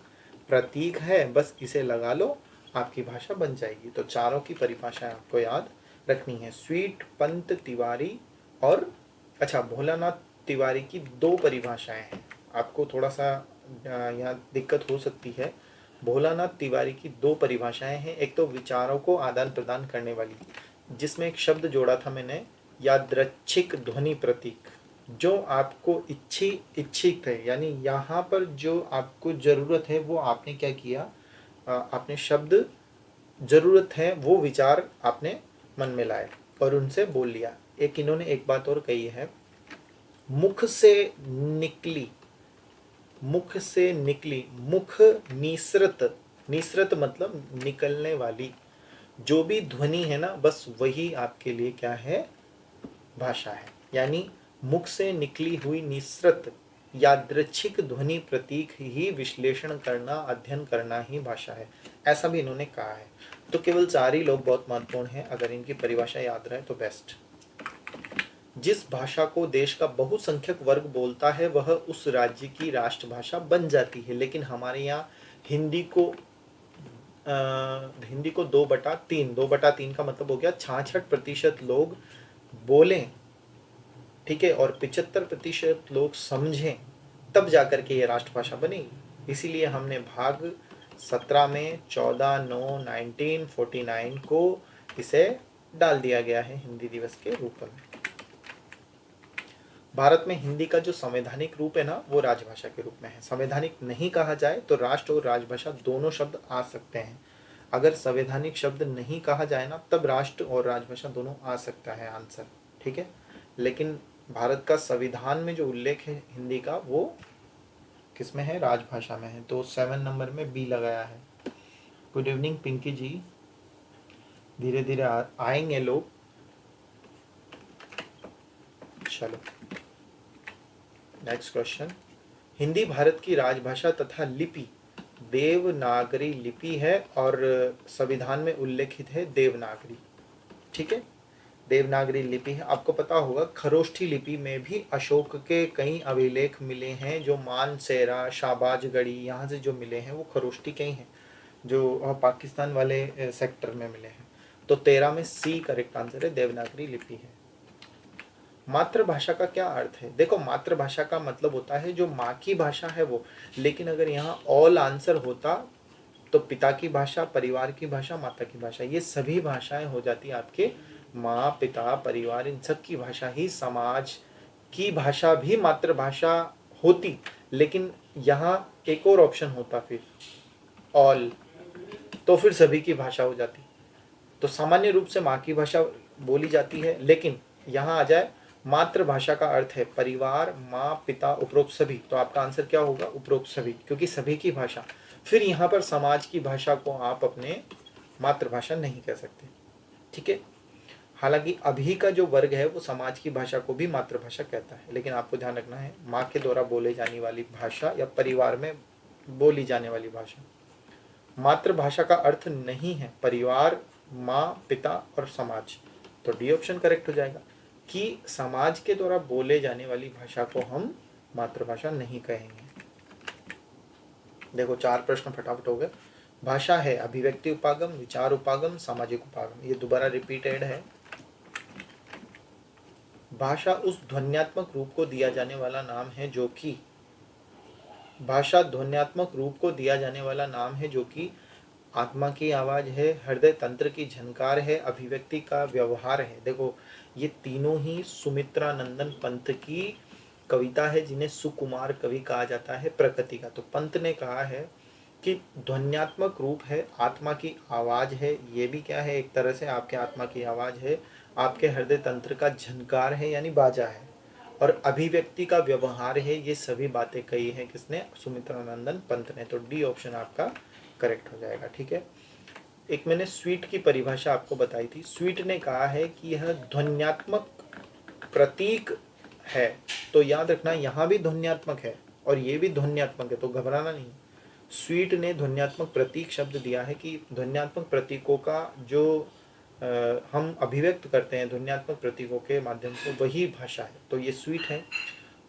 प्रतीक है, बस इसे लगा लो, आपकी भाषा बन जाएगी। तो चारों की परिभाषाएं आपको याद रखनी है, स्वीट, पंत, तिवारी और अच्छा, भोलानाथ तिवारी की 2 परिभाषाएं हैं। आपको थोड़ा सा यहाँ दिक्कत हो सकती है। भोलानाथ तिवारी की 2 परिभाषाएं हैं। एक तो विचारों को आदान प्रदान करने वाली, जिसमें एक शब्द जोड़ा था मैंने, यादृच्छिक ध्वनि प्रतीक, जो आपको इच्छित है, यानी यहाँ पर जो आपको जरूरत है वो आपने क्या किया, आपने शब्द जरूरत है वो विचार आपने मन में लाए और उनसे बोल लिया। एक इन्होंने एक बात और कही है, मुख से निकली, मुख निसृत, निसृत मतलब निकलने वाली, जो भी ध्वनि है ना, बस वही आपके लिए क्या है? भाषा है। यानी मुख से निकली हुई निसृत यादृच्छिक ध्वनि प्रतीक ही विश्लेषण करना, अध्ययन करना ही भाषा है, ऐसा भी इन्होंने कहा है। तो केवल 4 ही लोग बहुत महत्वपूर्ण हैं, अगर इनकी परिभाषा याद रहे तो बेस्ट। जिस भाषा को देश का बहुसंख्यक वर्ग बोलता है वह उस राज्य की राष्ट्रभाषा बन जाती है। लेकिन हमारे यहाँ हिंदी को 2/3 का मतलब हो गया 66% लोग बोलें, ठीक है, और 75% लोग समझें, तब जाकर के ये राष्ट्रभाषा बनेगी। इसीलिए हमने भाग 17 में 14/9/1949 को इसे डाल दिया गया है हिंदी दिवस के रूप में। भारत में हिंदी का जो संवैधानिक रूप है ना, वो राजभाषा के रूप में है। संवैधानिक नहीं कहा जाए तो राष्ट्र और राजभाषा दोनों शब्द आ सकते हैं। अगर संवैधानिक शब्द नहीं कहा जाए ना, तब राष्ट्र और राजभाषा दोनों आ सकता है आंसर। ठीक है। लेकिन भारत का संविधान में जो उल्लेख है हिंदी का, वो किस में है? राजभाषा में है। तो 7 नंबर में बी लगाया है। गुड इवनिंग पिंकी जी, धीरे धीरे आएंगे लोग। चलो नेक्स्ट क्वेश्चन, हिंदी भारत की राजभाषा तथा लिपि देवनागरी लिपि है और संविधान में उल्लेखित है देवनागरी। ठीक है। देवनागरी लिपि है। आपको पता होगा खरोष्ठी लिपि में भी अशोक के कई अभिलेख मिले हैं, जो मानसेरा, शाहबाजगढ़ी यहाँ से जो मिले हैं वो खरोष्ठी के ही हैं, जो पाकिस्तान वाले सेक्टर में मिले हैं। तो 13 में सी करेक्ट आंसर है, देवनागरी लिपि है। मातृभाषा का क्या अर्थ है? देखो, मातृभाषा का मतलब होता है जो माँ की भाषा है वो, लेकिन अगर यहाँ ऑल आंसर होता तो पिता की भाषा, परिवार की भाषा, माता की भाषा, ये सभी भाषाएं हो जाती आपके माँ, पिता, परिवार, इन सब की भाषा ही समाज की भाषा भी मातृभाषा होती। लेकिन यहाँ एक और ऑप्शन होता फिर ऑल, तो फिर सभी की भाषा हो जाती। तो सामान्य रूप से माँ की भाषा बोली जाती है, लेकिन यहाँ आ जाए मातृभाषा का अर्थ है परिवार, माँ, पिता, उपरोक्त सभी, तो आपका आंसर क्या होगा? उपरोक्त सभी, क्योंकि सभी की भाषा। फिर यहाँ पर समाज की भाषा को आप अपने मातृभाषा नहीं कह सकते, ठीक है। हालांकि अभी का जो वर्ग है वो समाज की भाषा को भी मातृभाषा कहता है, लेकिन आपको ध्यान रखना है माँ के द्वारा बोले जाने वाली भाषा या परिवार में बोली जाने वाली भाषा। मातृभाषा का अर्थ नहीं है परिवार, माँ, पिता और समाज, तो डी ऑप्शन करेक्ट हो जाएगा कि समाज के द्वारा बोले जाने वाली भाषा को हम मातृभाषा नहीं कहेंगे। देखो 4 प्रश्न फटाफट हो गए। भाषा है अभिव्यक्ति उपागम, विचार उपागम, सामाजिक उपागम, ये दोबारा रिपीटेड है। भाषा उस ध्वन्यात्मक रूप को दिया जाने वाला नाम है जो कि भाषा ध्वन्यात्मक रूप को दिया जाने वाला नाम है जो कि आत्मा की आवाज है, हृदय तंत्र की झनकार है, अभिव्यक्ति का व्यवहार है। देखो ये तीनों ही सुमित्रा नंदन पंत की कविता है, जिन्हें सुकुमार कवि कहा जाता है प्रकृति का। तो पंत ने कहा है कि ध्वन्यात्मक रूप है, आत्मा की आवाज है, ये भी क्या है? एक तरह से आपके आत्मा की आवाज है, आपके हृदय तंत्र का झनकार है यानी बाजा है, और अभिव्यक्ति का व्यवहार है। ये सभी बातें कही है किसने? सुमित्रानंदन पंत ने। तो डी ऑप्शन आपका करेक्ट हो जाएगा, ठीक है। एक मैंने स्वीट की परिभाषा आपको बताई थी। स्वीट ने कहा है कि यह ध्वन्यात्मक प्रतीक है, तो याद रखना यहाँ भी ध्वन्यात्मक है और ये भी ध्वन्यात्मक है, तो घबराना नहीं। स्वीट ने ध्वन्यात्मक प्रतीक शब्द दिया है कि ध्वन्यात्मक प्रतीकों का जो हम अभिव्यक्त करते हैं ध्वन्यात्मक प्रतीकों के माध्यम से, वही भाषा है, तो ये स्वीट है।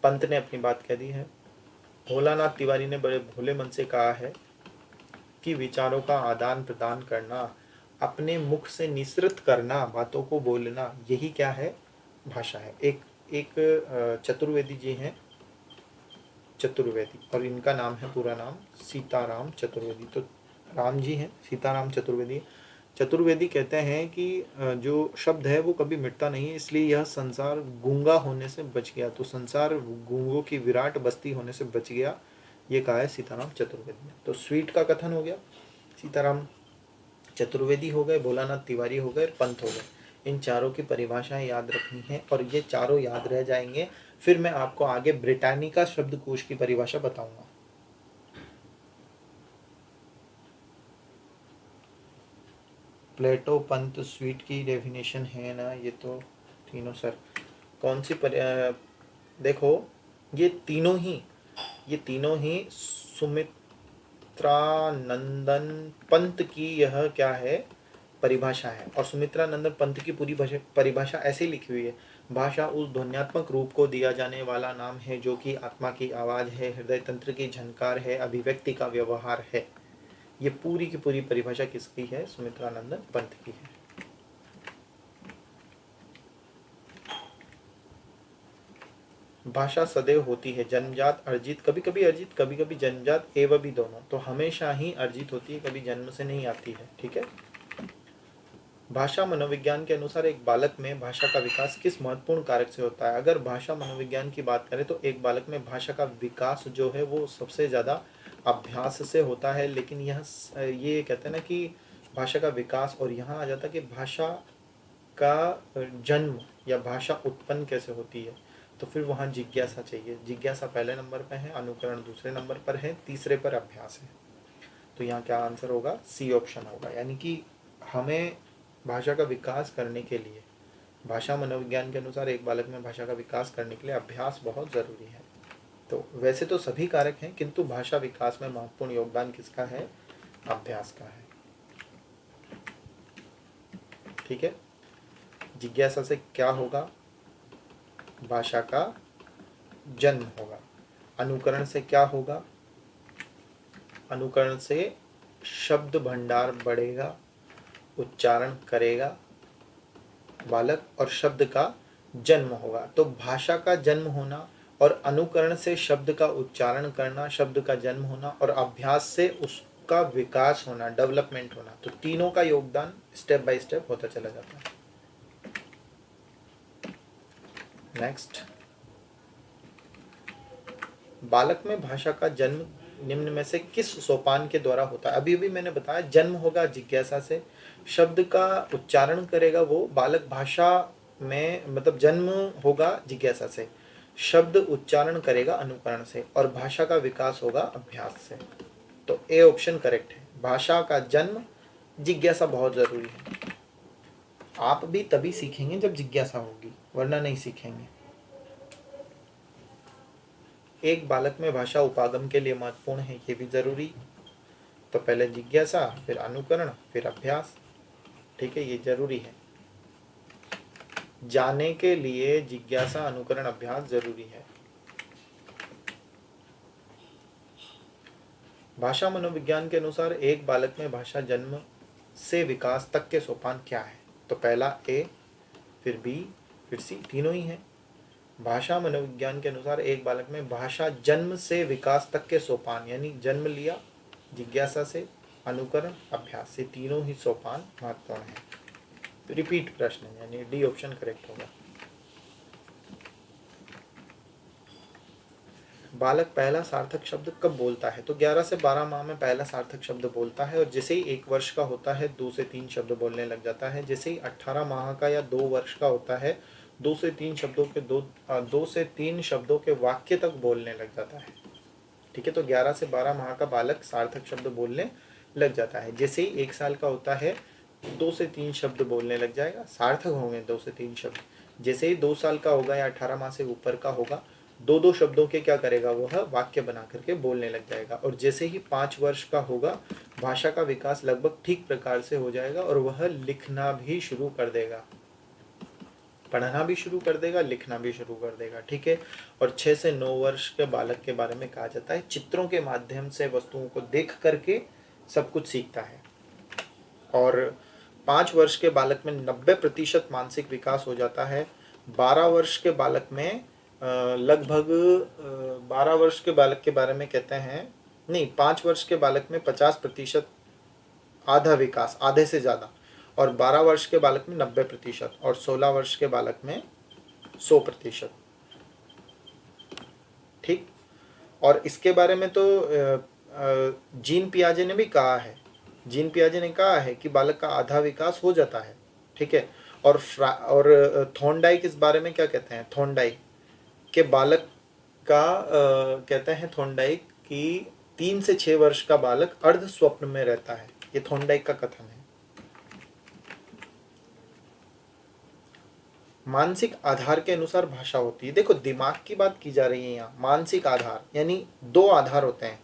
पंत ने अपनी बात कह दी है। भोलानाथ तिवारी ने बड़े भोले मन से कहा है कि विचारों का आदान प्रदान करना, अपने मुख से निसृत करना, बातों को बोलना, यही क्या है? भाषा है। एक चतुर्वेदी जी हैं, चतुर्वेदी, और इनका नाम है पूरा नाम सीताराम चतुर्वेदी। तो राम जी हैं, सीताराम चतुर्वेदी। चतुर्वेदी कहते हैं कि जो शब्द है वो कभी मिटता नहीं है, इसलिए यह संसार गूंगा होने से बच गया। तो संसार गूंगों की विराट बस्ती होने से बच गया, ये कहा है सीताराम चतुर्वेदी ने। तो स्वीट का कथन हो गया, सीताराम चतुर्वेदी हो गए, भोलानाथ तिवारी हो गए, पंत हो गए। इन चारों की परिभाषाएं याद रखनी है और ये चारों याद रह जाएंगे। फिर मैं आपको आगे ब्रिटानिका शब्दकोश की परिभाषा बताऊंगा। प्लेटो, पंत, स्वीट की डेफिनेशन है ना ये तो तीनों सर। कौन सी देखो ये तीनों ही सुमित्रानंदन पंत की यह क्या है? परिभाषा है। और सुमित्रानंदन पंत की पूरी परिभाषा ऐसे लिखी हुई है, भाषा उस ध्वन्यात्मक रूप को दिया जाने वाला नाम है जो कि आत्मा की आवाज है, हृदय तंत्र की झनकार है, अभिव्यक्ति का व्यवहार है। ये पूरी की पूरी परिभाषा किसकी है? सुमित्रानंदन पंत की है। भाषा सदैव होती है जन्मजात अर्जित, कभी कभी अर्जित, कभी कभी जन्मजात, एवं भी दोनों, तो हमेशा ही अर्जित होती है, कभी जन्म से नहीं आती है, ठीक है। भाषा मनोविज्ञान के अनुसार एक बालक में भाषा का विकास किस महत्वपूर्ण कारक से होता है? अगर भाषा मनोविज्ञान की बात करें तो एक बालक में भाषा का विकास जो है वो सबसे ज़्यादा अभ्यास से होता है। लेकिन ये कहते हैं ना कि भाषा का विकास, और यहाँ आ जाता है कि भाषा का जन्म या भाषा उत्पन्न कैसे होती है, तो फिर वहाँ जिज्ञासा चाहिए। जिज्ञासा पहले नंबर पर है, अनुकरण दूसरे नंबर पर है, तीसरे पर अभ्यास है। तो यहाँ क्या आंसर होगा? सी ऑप्शन होगा। यानी कि हमें भाषा का विकास करने के लिए, भाषा मनोविज्ञान के अनुसार एक बालक में भाषा का विकास करने के लिए अभ्यास बहुत ज़रूरी है। तो वैसे तो सभी कारक हैं, किंतु भाषा विकास में महत्वपूर्ण योगदान किसका है? अभ्यास का है, ठीक है। जिज्ञासा से क्या होगा? भाषा का जन्म होगा। अनुकरण से क्या होगा? अनुकरण से शब्द भंडार बढ़ेगा, उच्चारण करेगा बालक और शब्द का जन्म होगा। तो भाषा का जन्म होना और अनुकरण से शब्द का उच्चारण करना, शब्द का जन्म होना और अभ्यास से उसका विकास होना, डेवलपमेंट होना, तो तीनों का योगदान स्टेप बाय स्टेप होता चला जाता है। नेक्स्ट, बालक में भाषा का जन्म निम्न में से किस सोपान के द्वारा होता है? अभी अभी मैंने बताया, जन्म होगा जिज्ञासा से, शब्द का उच्चारण करेगा वो बालक भाषा में, मतलब जन्म होगा जिज्ञासा से, शब्द उच्चारण करेगा अनुकरण से और भाषा का विकास होगा अभ्यास से। तो ए ऑप्शन करेक्ट है। भाषा का जन्म, जिज्ञासा बहुत जरूरी है। आप भी तभी सीखेंगे जब जिज्ञासा होगी, वरना नहीं सीखेंगे। एक बालक में भाषा उपागम के लिए महत्वपूर्ण है, ये भी जरूरी। तो पहले जिज्ञासा, फिर अनुकरण, फिर अभ्यास। ठीक है, ये जरूरी है। जाने के लिए जिज्ञासा, अनुकरण, अभ्यास जरूरी है। भाषा मनोविज्ञान के अनुसार एक बालक में भाषा जन्म से विकास तक के सोपान क्या है? तो पहला ए, फिर बी, फिर सी, तीनों ही है। भाषा मनोविज्ञान के अनुसार एक बालक में भाषा जन्म से विकास तक के सोपान, यानी जन्म लिया, जिज्ञासा से, अनुकरण, अभ्यास से, तीनों ही सोपान महत्वपूर्ण है। रिपीट प्रश्न है, यानी डी ऑप्शन करेक्ट होगा। बालक पहला सार्थक शब्द कब बोलता है? तो 11 से 12 माह में पहला सार्थक शब्द बोलता है और जैसे ही 1 वर्ष का होता है 2 से 3 शब्द बोलने लग जाता है। जैसे ही 18 माह का या 2 वर्ष का होता है 2 से 3 शब्दों के वाक्य तक बोलने लग जाता है। ठीक है, तो 11 से 12 माह का बालक सार्थक शब्द बोलने लग जाता है। जैसे ही 1 साल का होता है 2 से 3 शब्द बोलने लग जाएगा, सार्थक होंगे 2 से 3 शब्द। जैसे ही 2 साल का होगा या 18 माह से ऊपर का होगा, 2 शब्दों के क्या करेगा, वह वाक्य बना करके बोलने लग जाएगा। और जैसे ही 5 वर्ष का होगा, भाषा का विकास लगभग ठीक प्रकार से हो जाएगा और वह लिखना भी शुरू कर देगा, पढ़ना भी शुरू कर देगा, लिखना भी शुरू कर देगा। ठीक है, और 6 से 9 वर्ष के बालक के बारे में कहा जाता है चित्रों के माध्यम से वस्तुओं को देख करके सब कुछ सीखता है। और 5 वर्ष के बालक में 90% मानसिक विकास हो जाता है। 12 वर्ष के बालक में लगभग 12 वर्ष के बालक के बारे में कहते हैं, नहीं, 5 वर्ष के बालक में 50%, आधा विकास, आधे से ज़्यादा। और 12 वर्ष के बालक में 90% और 16 वर्ष के बालक में 100%। ठीक, और इसके बारे में तो जीन पियाजे ने भी कहा है, जीन पियाजे ने कहा है कि बालक का आधा विकास हो जाता है। ठीक है, और थॉर्नडाइक इस बारे में क्या कहते हैं? थॉर्नडाइक के बालक का कहते हैं थॉर्नडाइक कि 3 से 6 वर्ष का बालक अर्ध स्वप्न में रहता है। ये थॉर्नडाइक का कथन है। मानसिक आधार के अनुसार भाषा होती है। देखो, दिमाग की बात की जा रही है यहाँ। मानसिक आधार यानी 2 आधार होते हैं।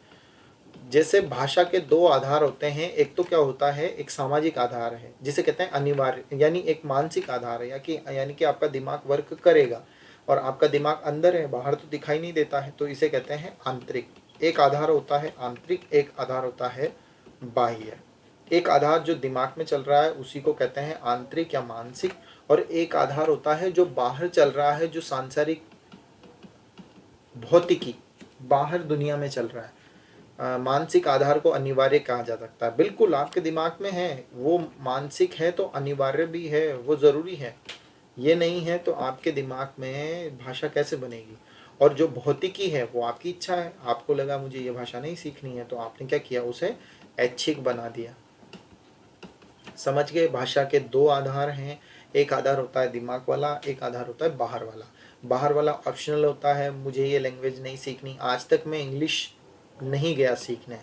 जैसे भाषा के 2 आधार होते हैं, एक तो क्या होता है, एक सामाजिक आधार है जिसे कहते हैं अनिवार्य, यानी एक मानसिक आधार है, यानी कि आपका दिमाग वर्क करेगा और आपका दिमाग अंदर है, बाहर तो दिखाई नहीं देता है, तो इसे कहते हैं आंतरिक। एक आधार होता है आंतरिक, एक आधार होता है बाह्य। एक आधार जो दिमाग में चल रहा है उसी को कहते हैं आंतरिक या मानसिक, और एक आधार होता है जो बाहर चल रहा है, जो सांसारिक, भौतिकी, बाहर दुनिया में चल रहा है। मानसिक आधार को अनिवार्य कहा जा सकता है। बिल्कुल, आपके दिमाग में है, वो मानसिक है तो अनिवार्य भी है, वो ज़रूरी है। ये नहीं है तो आपके दिमाग में भाषा कैसे बनेगी? और जो भौतिकी है वो आपकी इच्छा है, आपको लगा मुझे ये भाषा नहीं सीखनी है, तो आपने क्या किया, उसे ऐच्छिक बना दिया। समझ गए? भाषा के 2 आधार हैं, एक आधार होता है दिमाग वाला, एक आधार होता है बाहर वाला। बाहर वाला ऑप्शनल होता है, मुझे ये लैंग्वेज नहीं सीखनी, आज तक मैं इंग्लिश नहीं गया सीखने,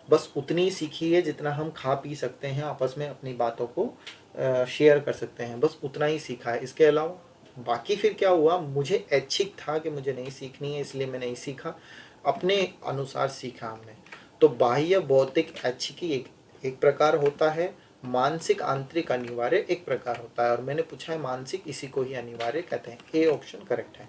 बस उतनी ही सीखी है जितना हम खा पी सकते हैं, आपस में अपनी बातों को शेयर कर सकते हैं, बस उतना ही सीखा है। इसके अलावा बाकी फिर क्या हुआ, मुझे ऐच्छिक था कि मुझे नहीं सीखनी है, इसलिए मैं नहीं सीखा, अपने अनुसार सीखा हमने। तो बाह्य, भौतिक, ऐच्छिक एक प्रकार होता है मानसिक आंतरिक अनिवार्य एक प्रकार होता है, और मैंने पूछा है मानसिक, इसी को ही अनिवार्य कहते हैं। ए ऑप्शन करेक्ट है।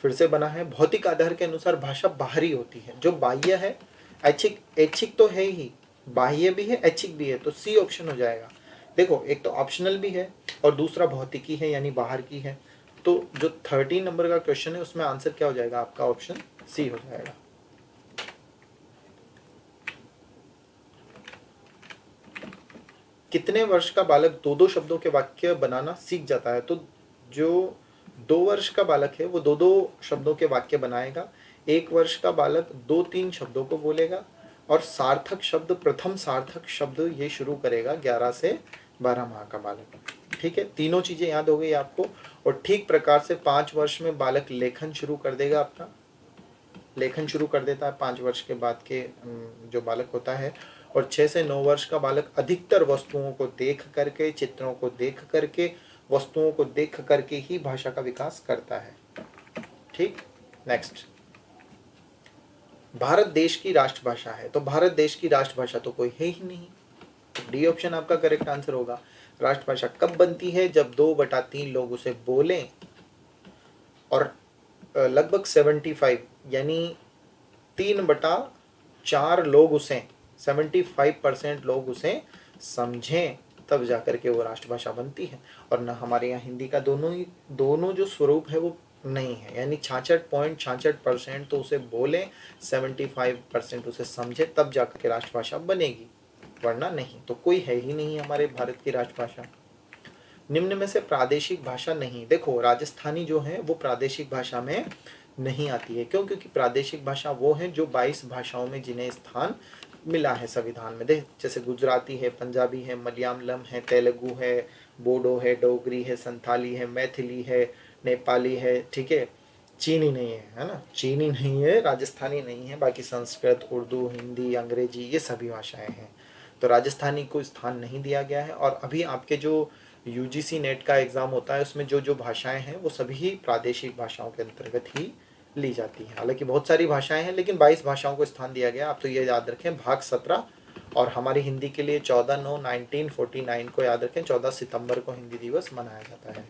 फिर से बना है, भौतिक आधार के अनुसार भाषा बाहरी होती है। जो बाह्य है, ऐच्छिक, ऐच्छिक तो है ही, बाह्य भी है, ऐच्छिक भी है, तो सी ऑप्शन हो जाएगा। देखो, एक तो ऑप्शनल भी है और दूसरा भौतिकी है, यानी बाहर की है। तो जो 13 नंबर का क्वेश्चन है उसमें आंसर क्या हो जाएगा आपका? ऑप्शन सी हो जाएगा। कितने वर्ष का बालक दो दो शब्दों के वाक्य बनाना सीख जाता है? तो जो 2 वर्ष का बालक है वो दो दो शब्दों के वाक्य बनाएगा। 1 वर्ष का बालक 2-3 शब्दों को बोलेगा, और सार्थक शब्द, प्रथम सार्थक शब्द ये शुरू करेगा 11 से 12 माह का बालक। ठीक है, तीनों चीजें याद हो गई आपको। और ठीक प्रकार से 5 वर्ष में बालक लेखन शुरू कर देगा, अपना लेखन शुरू कर देता है 5 वर्ष के बाद के जो बालक होता है। और 6 से 9 वर्ष का बालक अधिकतर वस्तुओं को देख करके, चित्रों को देख करके, वस्तुओं को देख करके ही भाषा का विकास करता है। ठीक, नेक्स्ट, भारत देश की राष्ट्रभाषा है। तो भारत देश की राष्ट्रभाषा तो कोई है ही नहीं, डी ऑप्शन आपका करेक्ट आंसर होगा। राष्ट्रभाषा कब बनती है? जब 2/3 लोग उसे बोलें और लगभग 75 यानी 3/4 लोग उसे, 75% लोग उसे समझें, तब जाकर के वो राष्ट्रभाषा बनती है। और ना हमारे यहाँ हिंदी का दोनों जो स्वरूप है वो नहीं है, यानी 66.66% तो उसे बोलें, 75% उसे समझे, तब जाकर के राष्ट्रभाषा बनेगी, वरना नहीं। तो कोई है ही नहीं हमारे भारत की राष्ट्रभाषा। निम्न में से प्रादेशिक भाषा नहीं। देखो, राजस्थानी जो है वो प्रादेशिक भाषा में नहीं आती है। क्यों? क्योंकि प्रादेशिक भाषा वो है जो 22 भाषाओं में जिन्हें स्थान मिला है संविधान में। देख, जैसे गुजराती है, पंजाबी है, मलयालम है, तेलुगु है, बोडो है, डोगरी है, संथाली है, मैथिली है, नेपाली है, ठीक है, चीनी नहीं है ना, चीनी नहीं है, राजस्थानी नहीं है, बाकी संस्कृत, उर्दू, हिंदी, अंग्रेजी, ये सभी भाषाएं हैं। तो राजस्थानी को स्थान नहीं दिया गया है। और अभी आपके जो यूजीसी नेट का एग्ज़ाम होता है उसमें जो जो भाषाएं हैं वो सभी प्रादेशिक भाषाओं के अंतर्गत ही ली जाती हैं। हालांकि बहुत सारी भाषाएं हैं, लेकिन 22 भाषाओं को स्थान दिया गया। आप तो ये याद रखें, भाग 17, और हमारी हिंदी के लिए 14/9/1949 को याद रखें, 14 सितंबर को हिंदी दिवस मनाया जाता है।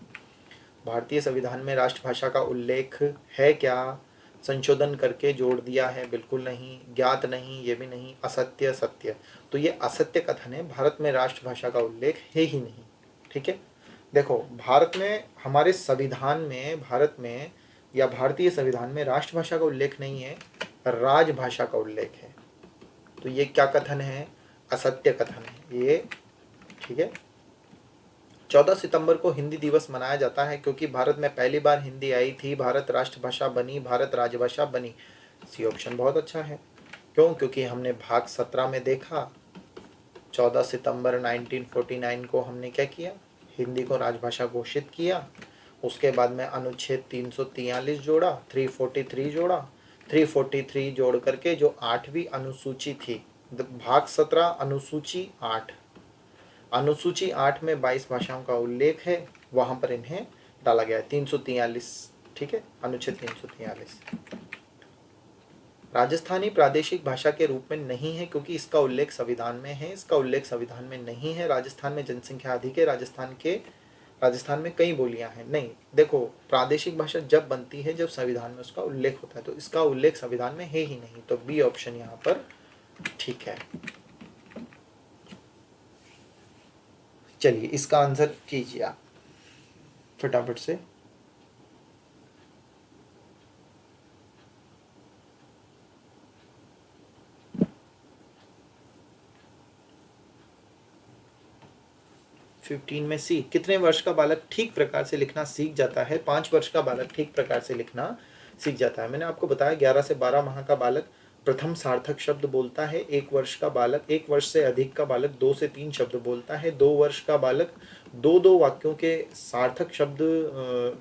भारतीय संविधान में राष्ट्रभाषा का उल्लेख है क्या? संशोधन करके जोड़ दिया है, बिल्कुल नहीं। ज्ञात नहीं, ये भी नहीं। असत्य, सत्य, तो ये असत्य कथन है। भारत में राष्ट्रभाषा का उल्लेख है ही नहीं। ठीक है, देखो, भारत में, हमारे संविधान में, भारत में या भारतीय संविधान में राष्ट्रभाषा का उल्लेख नहीं है, राजभाषा का उल्लेख है। तो ये क्या कथन है? असत्य कथन है ये। ठीक है, 14 सितंबर को हिंदी दिवस मनाया जाता है क्योंकि भारत में पहली बार हिंदी आई थी, भारत राष्ट्रभाषा बनी, भारत राजभाषा बनी। सी ऑप्शन बहुत अच्छा है। क्यों? क्योंकि हमने भाग 17 में देखा, 14 सितंबर 1949 को हमने क्या किया? हिंदी को राजभाषा घोषित किया। उसके बाद में अनुच्छेद 343 जोड़ा, 343 जोड़ा, 343 जोड़ करके जो 8वीं अनुसूची थी, भाग 17 अनुसूची 8, अनुसूची 8 में 22 भाषाओं का उल्लेख है, वहां पर इन्हें डाला गया है 343। ठीक है, अनुच्छेद 343। राजस्थानी प्रादेशिक भाषा के रूप में नहीं है क्योंकि इसका उल्लेख संविधान में है, इसका उल्लेख संविधान में नहीं है। राजस्थान में जनसंख्या अधिक है, राजस्थान में कई बोलियां हैं। नहीं, देखो, प्रादेशिक भाषा जब बनती है जब संविधान में उसका उल्लेख होता है, तो इसका उल्लेख संविधान में है ही नहीं। तो बी ऑप्शन यहाँ पर ठीक है। चलिए, इसका आंसर कीजिए आप फटाफट से। फिफ्टीन में सी, कितने वर्ष का बालक ठीक प्रकार से लिखना सीख जाता है? 5 वर्ष का बालक ठीक प्रकार से लिखना सीख जाता है। मैंने आपको बताया 11 से 12 माह का बालक प्रथम सार्थक शब्द बोलता है। 1 वर्ष का बालक, 1 वर्ष से अधिक का बालक 2 से 3 शब्द बोलता है। 2 वर्ष का बालक 2-2 वाक्यों के सार्थक शब्द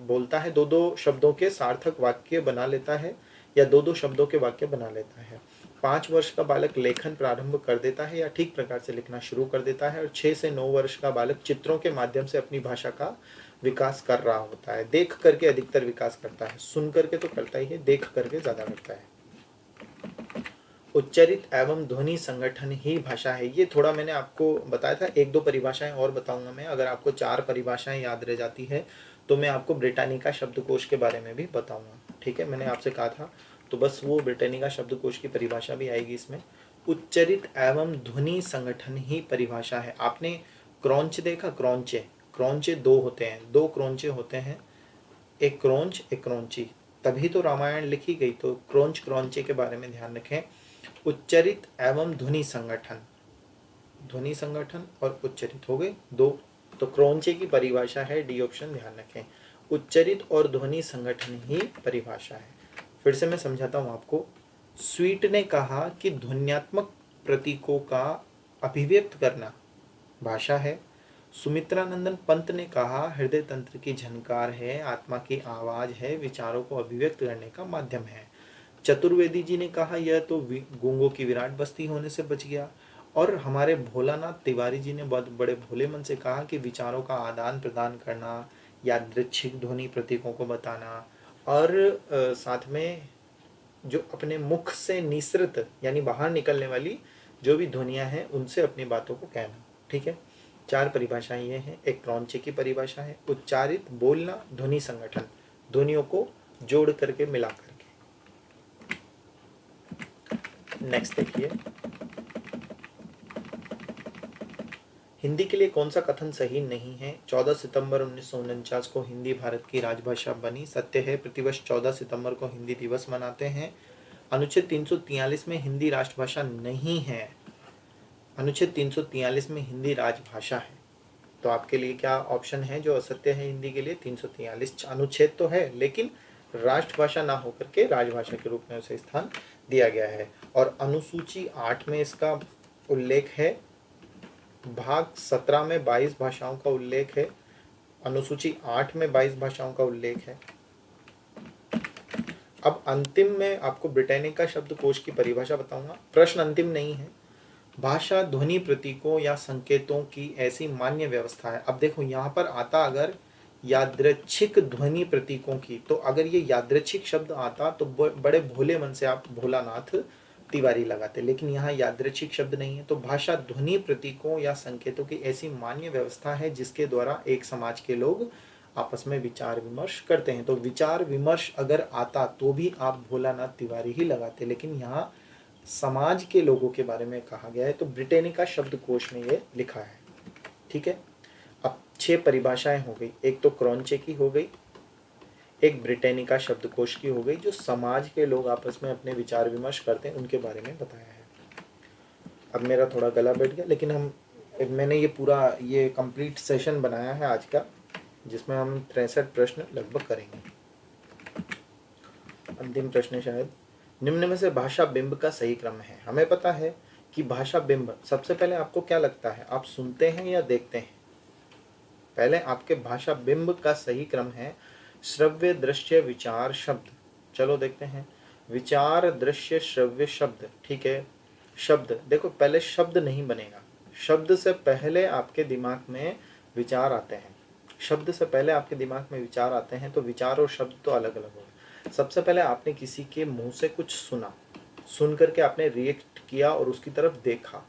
बोलता है, 2-2 शब्दों के सार्थक वाक्य बना लेता है, या 2-2 शब्दों के वाक्य बना लेता है। 5 वर्ष का बालक लेखन प्रारंभ कर देता है या ठीक प्रकार से लिखना शुरू कर देता है। और 6 से 9 वर्ष का बालक चित्रों के माध्यम से अपनी भाषा का विकास कर रहा होता है। देख करके अधिकतर विकास करता है, सुन करके तो करता ही है, देख करके ज़्यादा करता है। उच्चरित एवं ध्वनि संगठन ही भाषा है। ये थोड़ा मैंने आपको बताया था, एक दो परिभाषाएं और बताऊंगा मैं। अगर आपको चार परिभाषाएं याद रह जाती है तो मैं आपको ब्रिटानिका शब्दकोश के बारे में भी बताऊंगा। ठीक है, मैंने आपसे कहा था, तो बस वो ब्रिटानिका शब्दकोश की परिभाषा भी आएगी इसमें। उच्चरित एवं ध्वनि संगठन ही परिभाषा है। आपने क्रॉन्च देखा? क्रॉन्चे, क्रॉन्चे दो होते हैं, दो क्रॉन्चे होते हैं, एक क्रॉन्च एक क्रॉन्ची, तभी तो रामायण लिखी गई। तो क्रॉन्च क्रॉन्चे के बारे में ध्यान रखें। उच्चरित एवं ध्वनि संगठन, ध्वनि संगठन और उच्चरित हो गए दो। तो क्रॉन्चे की परिभाषा है डी ऑप्शन, ध्यान रखें। उच्चरित और ध्वनि संगठन ही परिभाषा है। फिर से मैं समझाता हूं आपको। स्वीट ने कहा कि ध्वन्यात्मक प्रतीकों का अभिव्यक्त करना भाषा है। सुमित्रानंदन पंत ने कहा हृदय तंत्र की झनकार है, आत्मा की आवाज है, विचारों को अभिव्यक्त करने का माध्यम है। चतुर्वेदी जी ने कहा यह तो गूंगों की विराट बस्ती होने से बच गया। और हमारे भोलानाथ तिवारी जी ने बहुत बड़े भोले मन से कहा कि विचारों का आदान प्रदान करना, यादृच्छिक ध्वनि प्रतीकों को बताना, और साथ में जो अपने मुख से निसृत यानी बाहर निकलने वाली जो भी ध्वनियां हैं उनसे अपनी बातों को कहना। ठीक है, चार परिभाषाएं ये हैं। एक क्रॉन्चे की परिभाषा है उच्चारित, बोलना, ध्वनि संगठन, ध्वनियों को जोड़ करके मिला करके। नेक्स्ट देखिए, हिंदी के लिए कौन सा कथन सही नहीं है? 14 सितंबर 1949 को हिंदी भारत की राजभाषा बनी, सत्य है। प्रतिवर्ष 14 सितंबर को हिंदी दिवस मनाते हैं। अनुच्छेद 343 में हिंदी राष्ट्रभाषा नहीं है। अनुच्छेद 343 में हिंदी राजभाषा है। तो आपके लिए क्या ऑप्शन है जो असत्य है हिंदी के लिए? 343 अनुच्छेद तो है लेकिन राष्ट्रभाषा ना होकर के राजभाषा के रूप में उसे स्थान दिया गया है। और अनुसूची 8 में इसका उल्लेख है, भाग 17 में 22 भाषाओं का उल्लेख है, अनुसूची 8 में 22 भाषाओं का उल्लेख है। अब अंतिम में आपको ब्रिटानिका शब्दकोश की परिभाषा बताऊंगा। प्रश्न अंतिम नहीं है। भाषा ध्वनि प्रतीकों या संकेतों की ऐसी मान्य व्यवस्था है। अब देखो यहाँ पर आता अगर यादृच्छिक ध्वनि प्रतीकों की, तो अगर ये यादृच्छिक शब्द आता तो बड़े भोले मन से आप भोलानाथ तिवारी लगाते, लेकिन यहाँ यादृच्छिक शब्द नहीं है। तो भाषा ध्वनि प्रतीकों या संकेतों की ऐसी मान्य व्यवस्था है जिसके द्वारा एक समाज के लोग आपस में विचार विमर्श करते हैं। तो विचार विमर्श अगर आता तो भी आप भोलानाथ तिवारी ही लगाते, लेकिन यहाँ समाज के लोगों के बारे में कहा गया है तो ब्रिटानिका शब्दकोश में ये लिखा है। ठीक है, अब 6 परिभाषाएं हो गई। एक तो क्रॉन्चे की हो गई, एक ब्रिटानिका शब्दकोश की हो गई, जो समाज के लोग आपस में अपने विचार विमर्श करते हैं उनके बारे में बताया है। अब मेरा थोड़ा गला बैठ गया, लेकिन मैंने ये पूरा ये कंप्लीट सेशन बनाया है आज का, जिसमें हम 63 प्रश्न लगभग करेंगे। अंतिम प्रश्न शायद, निम्न में से भाषा बिंब का सही क्रम है? हमें पता है कि भाषा बिंब, सबसे पहले आपको क्या लगता है, आप सुनते हैं या देखते हैं? पहले आपके भाषा बिंब का सही क्रम है श्रव्य दृश्य विचार शब्द। चलो देखते हैं, विचार दृश्य श्रव्य शब्द। ठीक है, शब्द देखो, पहले शब्द नहीं बनेगा, शब्द से पहले आपके दिमाग में विचार आते हैं। शब्द से पहले आपके दिमाग में विचार आते हैं, तो विचार और शब्द तो अलग अलग हो। सबसे पहले आपने किसी के मुंह से कुछ सुना, सुन करके आपने रिएक्ट किया और उसकी तरफ देखा।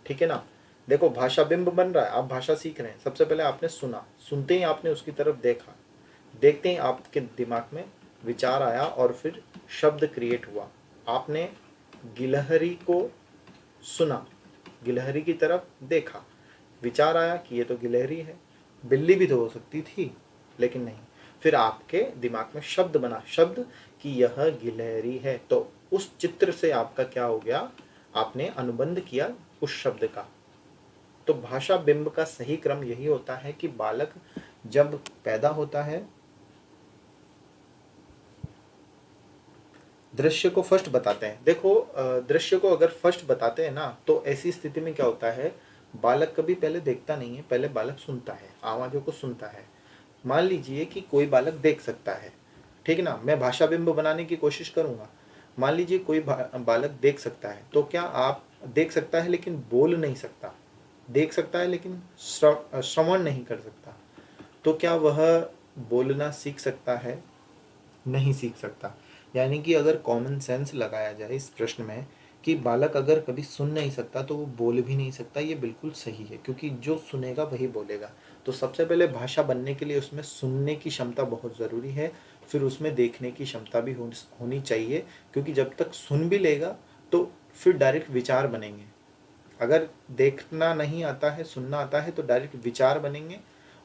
ठीक है ना, देखो भाषा बिंब बन रहा है, आप भाषा सीख रहे हैं। सबसे पहले आपने सुना, सुनते ही आपने उसकी तरफ देखा, देखते ही आपके दिमाग में विचार आया और फिर शब्द क्रिएट हुआ। आपने गिलहरी को सुना, गिलहरी की तरफ देखा, विचार आया कि ये तो गिलहरी है। बिल्ली भी तो हो सकती थी, लेकिन नहीं। फिर आपके दिमाग में शब्द बना, शब्द कि यह गिलहरी है। तो उस चित्र से आपका क्या हो गया, आपने अनुबंध किया उस शब्द का। तो भाषा बिंब का सही क्रम यही होता है कि बालक जब पैदा होता है, दृश्य को फर्स्ट बताते हैं। देखो दृश्य को अगर फर्स्ट बताते हैं ना, तो ऐसी स्थिति में क्या होता है, बालक कभी पहले देखता नहीं है, पहले बालक सुनता है, आवाजों को सुनता है। मान लीजिए कि कोई बालक देख सकता है, ठीक है ना, मैं भाषा बिंब बनाने की कोशिश करूंगा। मान लीजिए कोई बालक देख सकता है, तो क्या आप देख सकता है लेकिन बोल नहीं सकता, देख सकता है लेकिन श्रवण नहीं कर सकता, तो क्या वह बोलना सीख सकता है? नहीं सीख सकता। यानी कि अगर कॉमन सेंस लगाया जाए इस प्रश्न में कि बालक अगर कभी सुन नहीं सकता तो वो बोल भी नहीं सकता, ये बिल्कुल सही है, क्योंकि जो सुनेगा वही बोलेगा। तो सबसे पहले भाषा बनने के लिए उसमें सुनने की क्षमता बहुत ज़रूरी है, फिर उसमें देखने की क्षमता भी होनी चाहिए, क्योंकि जब तक सुन भी लेगा तो फिर डायरेक्ट विचार बनेंगे। अगर देखना नहीं आता है, सुनना आता है, तो डायरेक्ट विचार बनेंगे,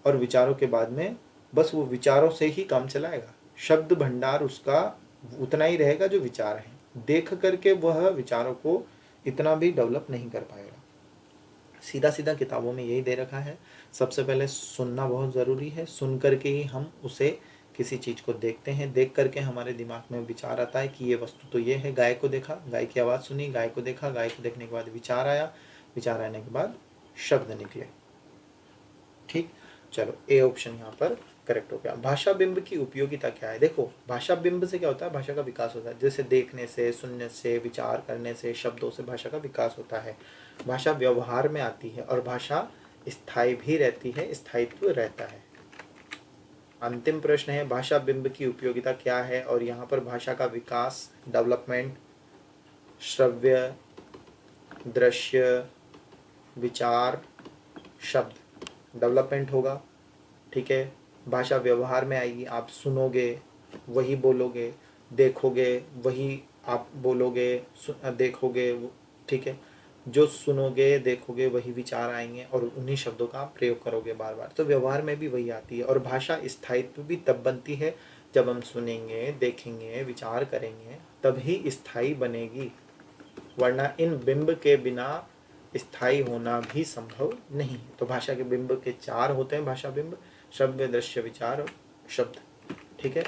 और विचारों के बाद में बस वो विचारों से ही काम चलाएगा। शब्द भंडार उसका उतना ही रहेगा जो विचार है, देख करके वह विचारों को इतना भी डेवलप नहीं कर पाएगा। सीधा सीधा किताबों में यही दे रखा है। सबसे पहले सुनना बहुत ज़रूरी है, सुन करके ही हम उसे किसी चीज़ को देखते हैं, देख करके हमारे दिमाग में विचार आता है कि ये वस्तु तो ये है। गाय को देखा, गाय की आवाज़ सुनी, गाय को देखा, गाय को देखने के बाद विचार आया, विचार आने के बाद शब्द निकले। ठीक, चलो ए ऑप्शन यहाँ पर करेक्ट हो गया। भाषा बिंब की उपयोगिता क्या है? देखो, भाषा बिंब से क्या होता है? भाषा का विकास होता है। जैसे देखने से, सुनने से, विचार करने से, शब्दों से भाषा का विकास होता है। भाषा व्यवहार में आती है और भाषा स्थायी भी रहती है, स्थायित्व रहता है। अंतिम प्रश्न है, भाषा बिंब की उपयोगिता क्या है? और यहाँ पर भाषा का विकास, डेवलपमेंट, श्रव्य, दृश्य, विचार, शब्द। डेवलपमेंट होगा, ठीक है। भाषा व्यवहार में आएगी, आप सुनोगे वही बोलोगे, देखोगे वही आप बोलोगे, देखोगे, ठीक है। जो सुनोगे देखोगे वही विचार आएंगे और उन्हीं शब्दों का आप प्रयोग करोगे बार बार। तो व्यवहार में भी वही आती है। और भाषा स्थायित्व भी तब बनती है जब हम सुनेंगे, देखेंगे, विचार करेंगे, तभी स्थायी बनेगी, वरना इन बिंब के बिना स्थायी होना भी संभव नहीं है। तो भाषा के बिंब के 4 होते हैं भाषा बिंब: शब्द, दृश्य, विचार और शब्द, ठीक है।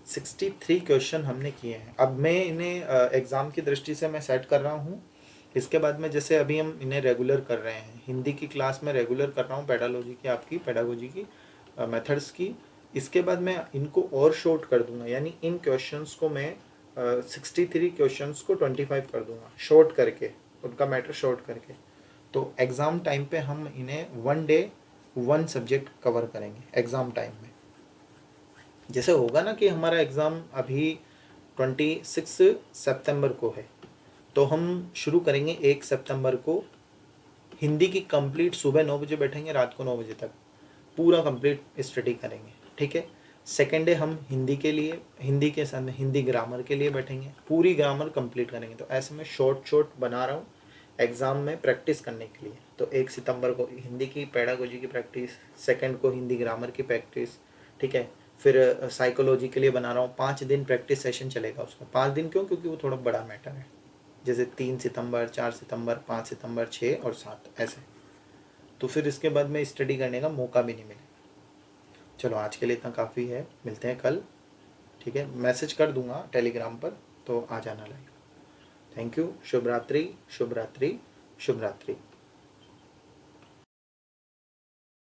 63 क्वेश्चन हमने किए हैं। अब मैं इन्हें एग्ज़ाम की दृष्टि से मैं सेट कर रहा हूँ। इसके बाद में जैसे अभी हम इन्हें रेगुलर कर रहे हैं, हिंदी की क्लास में रेगुलर कर रहा हूँ, पेडालॉजी की, आपकी पेडागोजी की, मेथड्स की। इसके बाद मैं इनको और शॉर्ट कर दूंगा, यानी इन क्वेश्चंस को मैं 63 क्वेश्चंस को 25 कर दूंगा, शॉर्ट करके, उनका मैटर शॉर्ट करके। तो एग्ज़ाम टाइम पे हम इन्हें 1 डे 1 सब्जेक्ट कवर करेंगे एग्ज़ाम टाइम में। जैसे होगा ना कि हमारा एग्ज़ाम अभी 26 सितंबर को है, तो हम शुरू करेंगे 1 सितंबर को हिंदी की कंप्लीट, सुबह 9 बजे बैठेंगे, रात को 9 बजे तक पूरा कंप्लीट स्टडी करेंगे, ठीक है। सेकेंड डे हम हिंदी के लिए, हिंदी के साथ हिंदी ग्रामर के लिए बैठेंगे, पूरी ग्रामर कंप्लीट करेंगे। तो ऐसे में शॉर्ट शॉर्ट बना रहा हूँ एग्ज़ाम में प्रैक्टिस करने के लिए। तो 1 सितंबर को हिंदी की पेडागोजी की प्रैक्टिस, सेकंड को हिंदी ग्रामर की प्रैक्टिस, ठीक है। फिर साइकोलॉजी के लिए बना रहा हूँ 5 दिन प्रैक्टिस सेशन चलेगा उसका। 5 दिन क्यों? क्योंकि वो थोड़ा बड़ा मैटर है। जैसे 3 सितंबर, 4 सितंबर, 5 सितंबर, 6 और 7 ऐसे। तो फिर इसके बाद में स्टडी करने का मौका भी नहीं मिलेगा। चलो आज के लिए इतना काफ़ी है, मिलते हैं कल, ठीक है। मैसेज कर दूंगा टेलीग्राम पर, तो आ जाना लाइव। Thank you. शुभ रात्रि, शुभ रात्रि, शुभ रात्रि।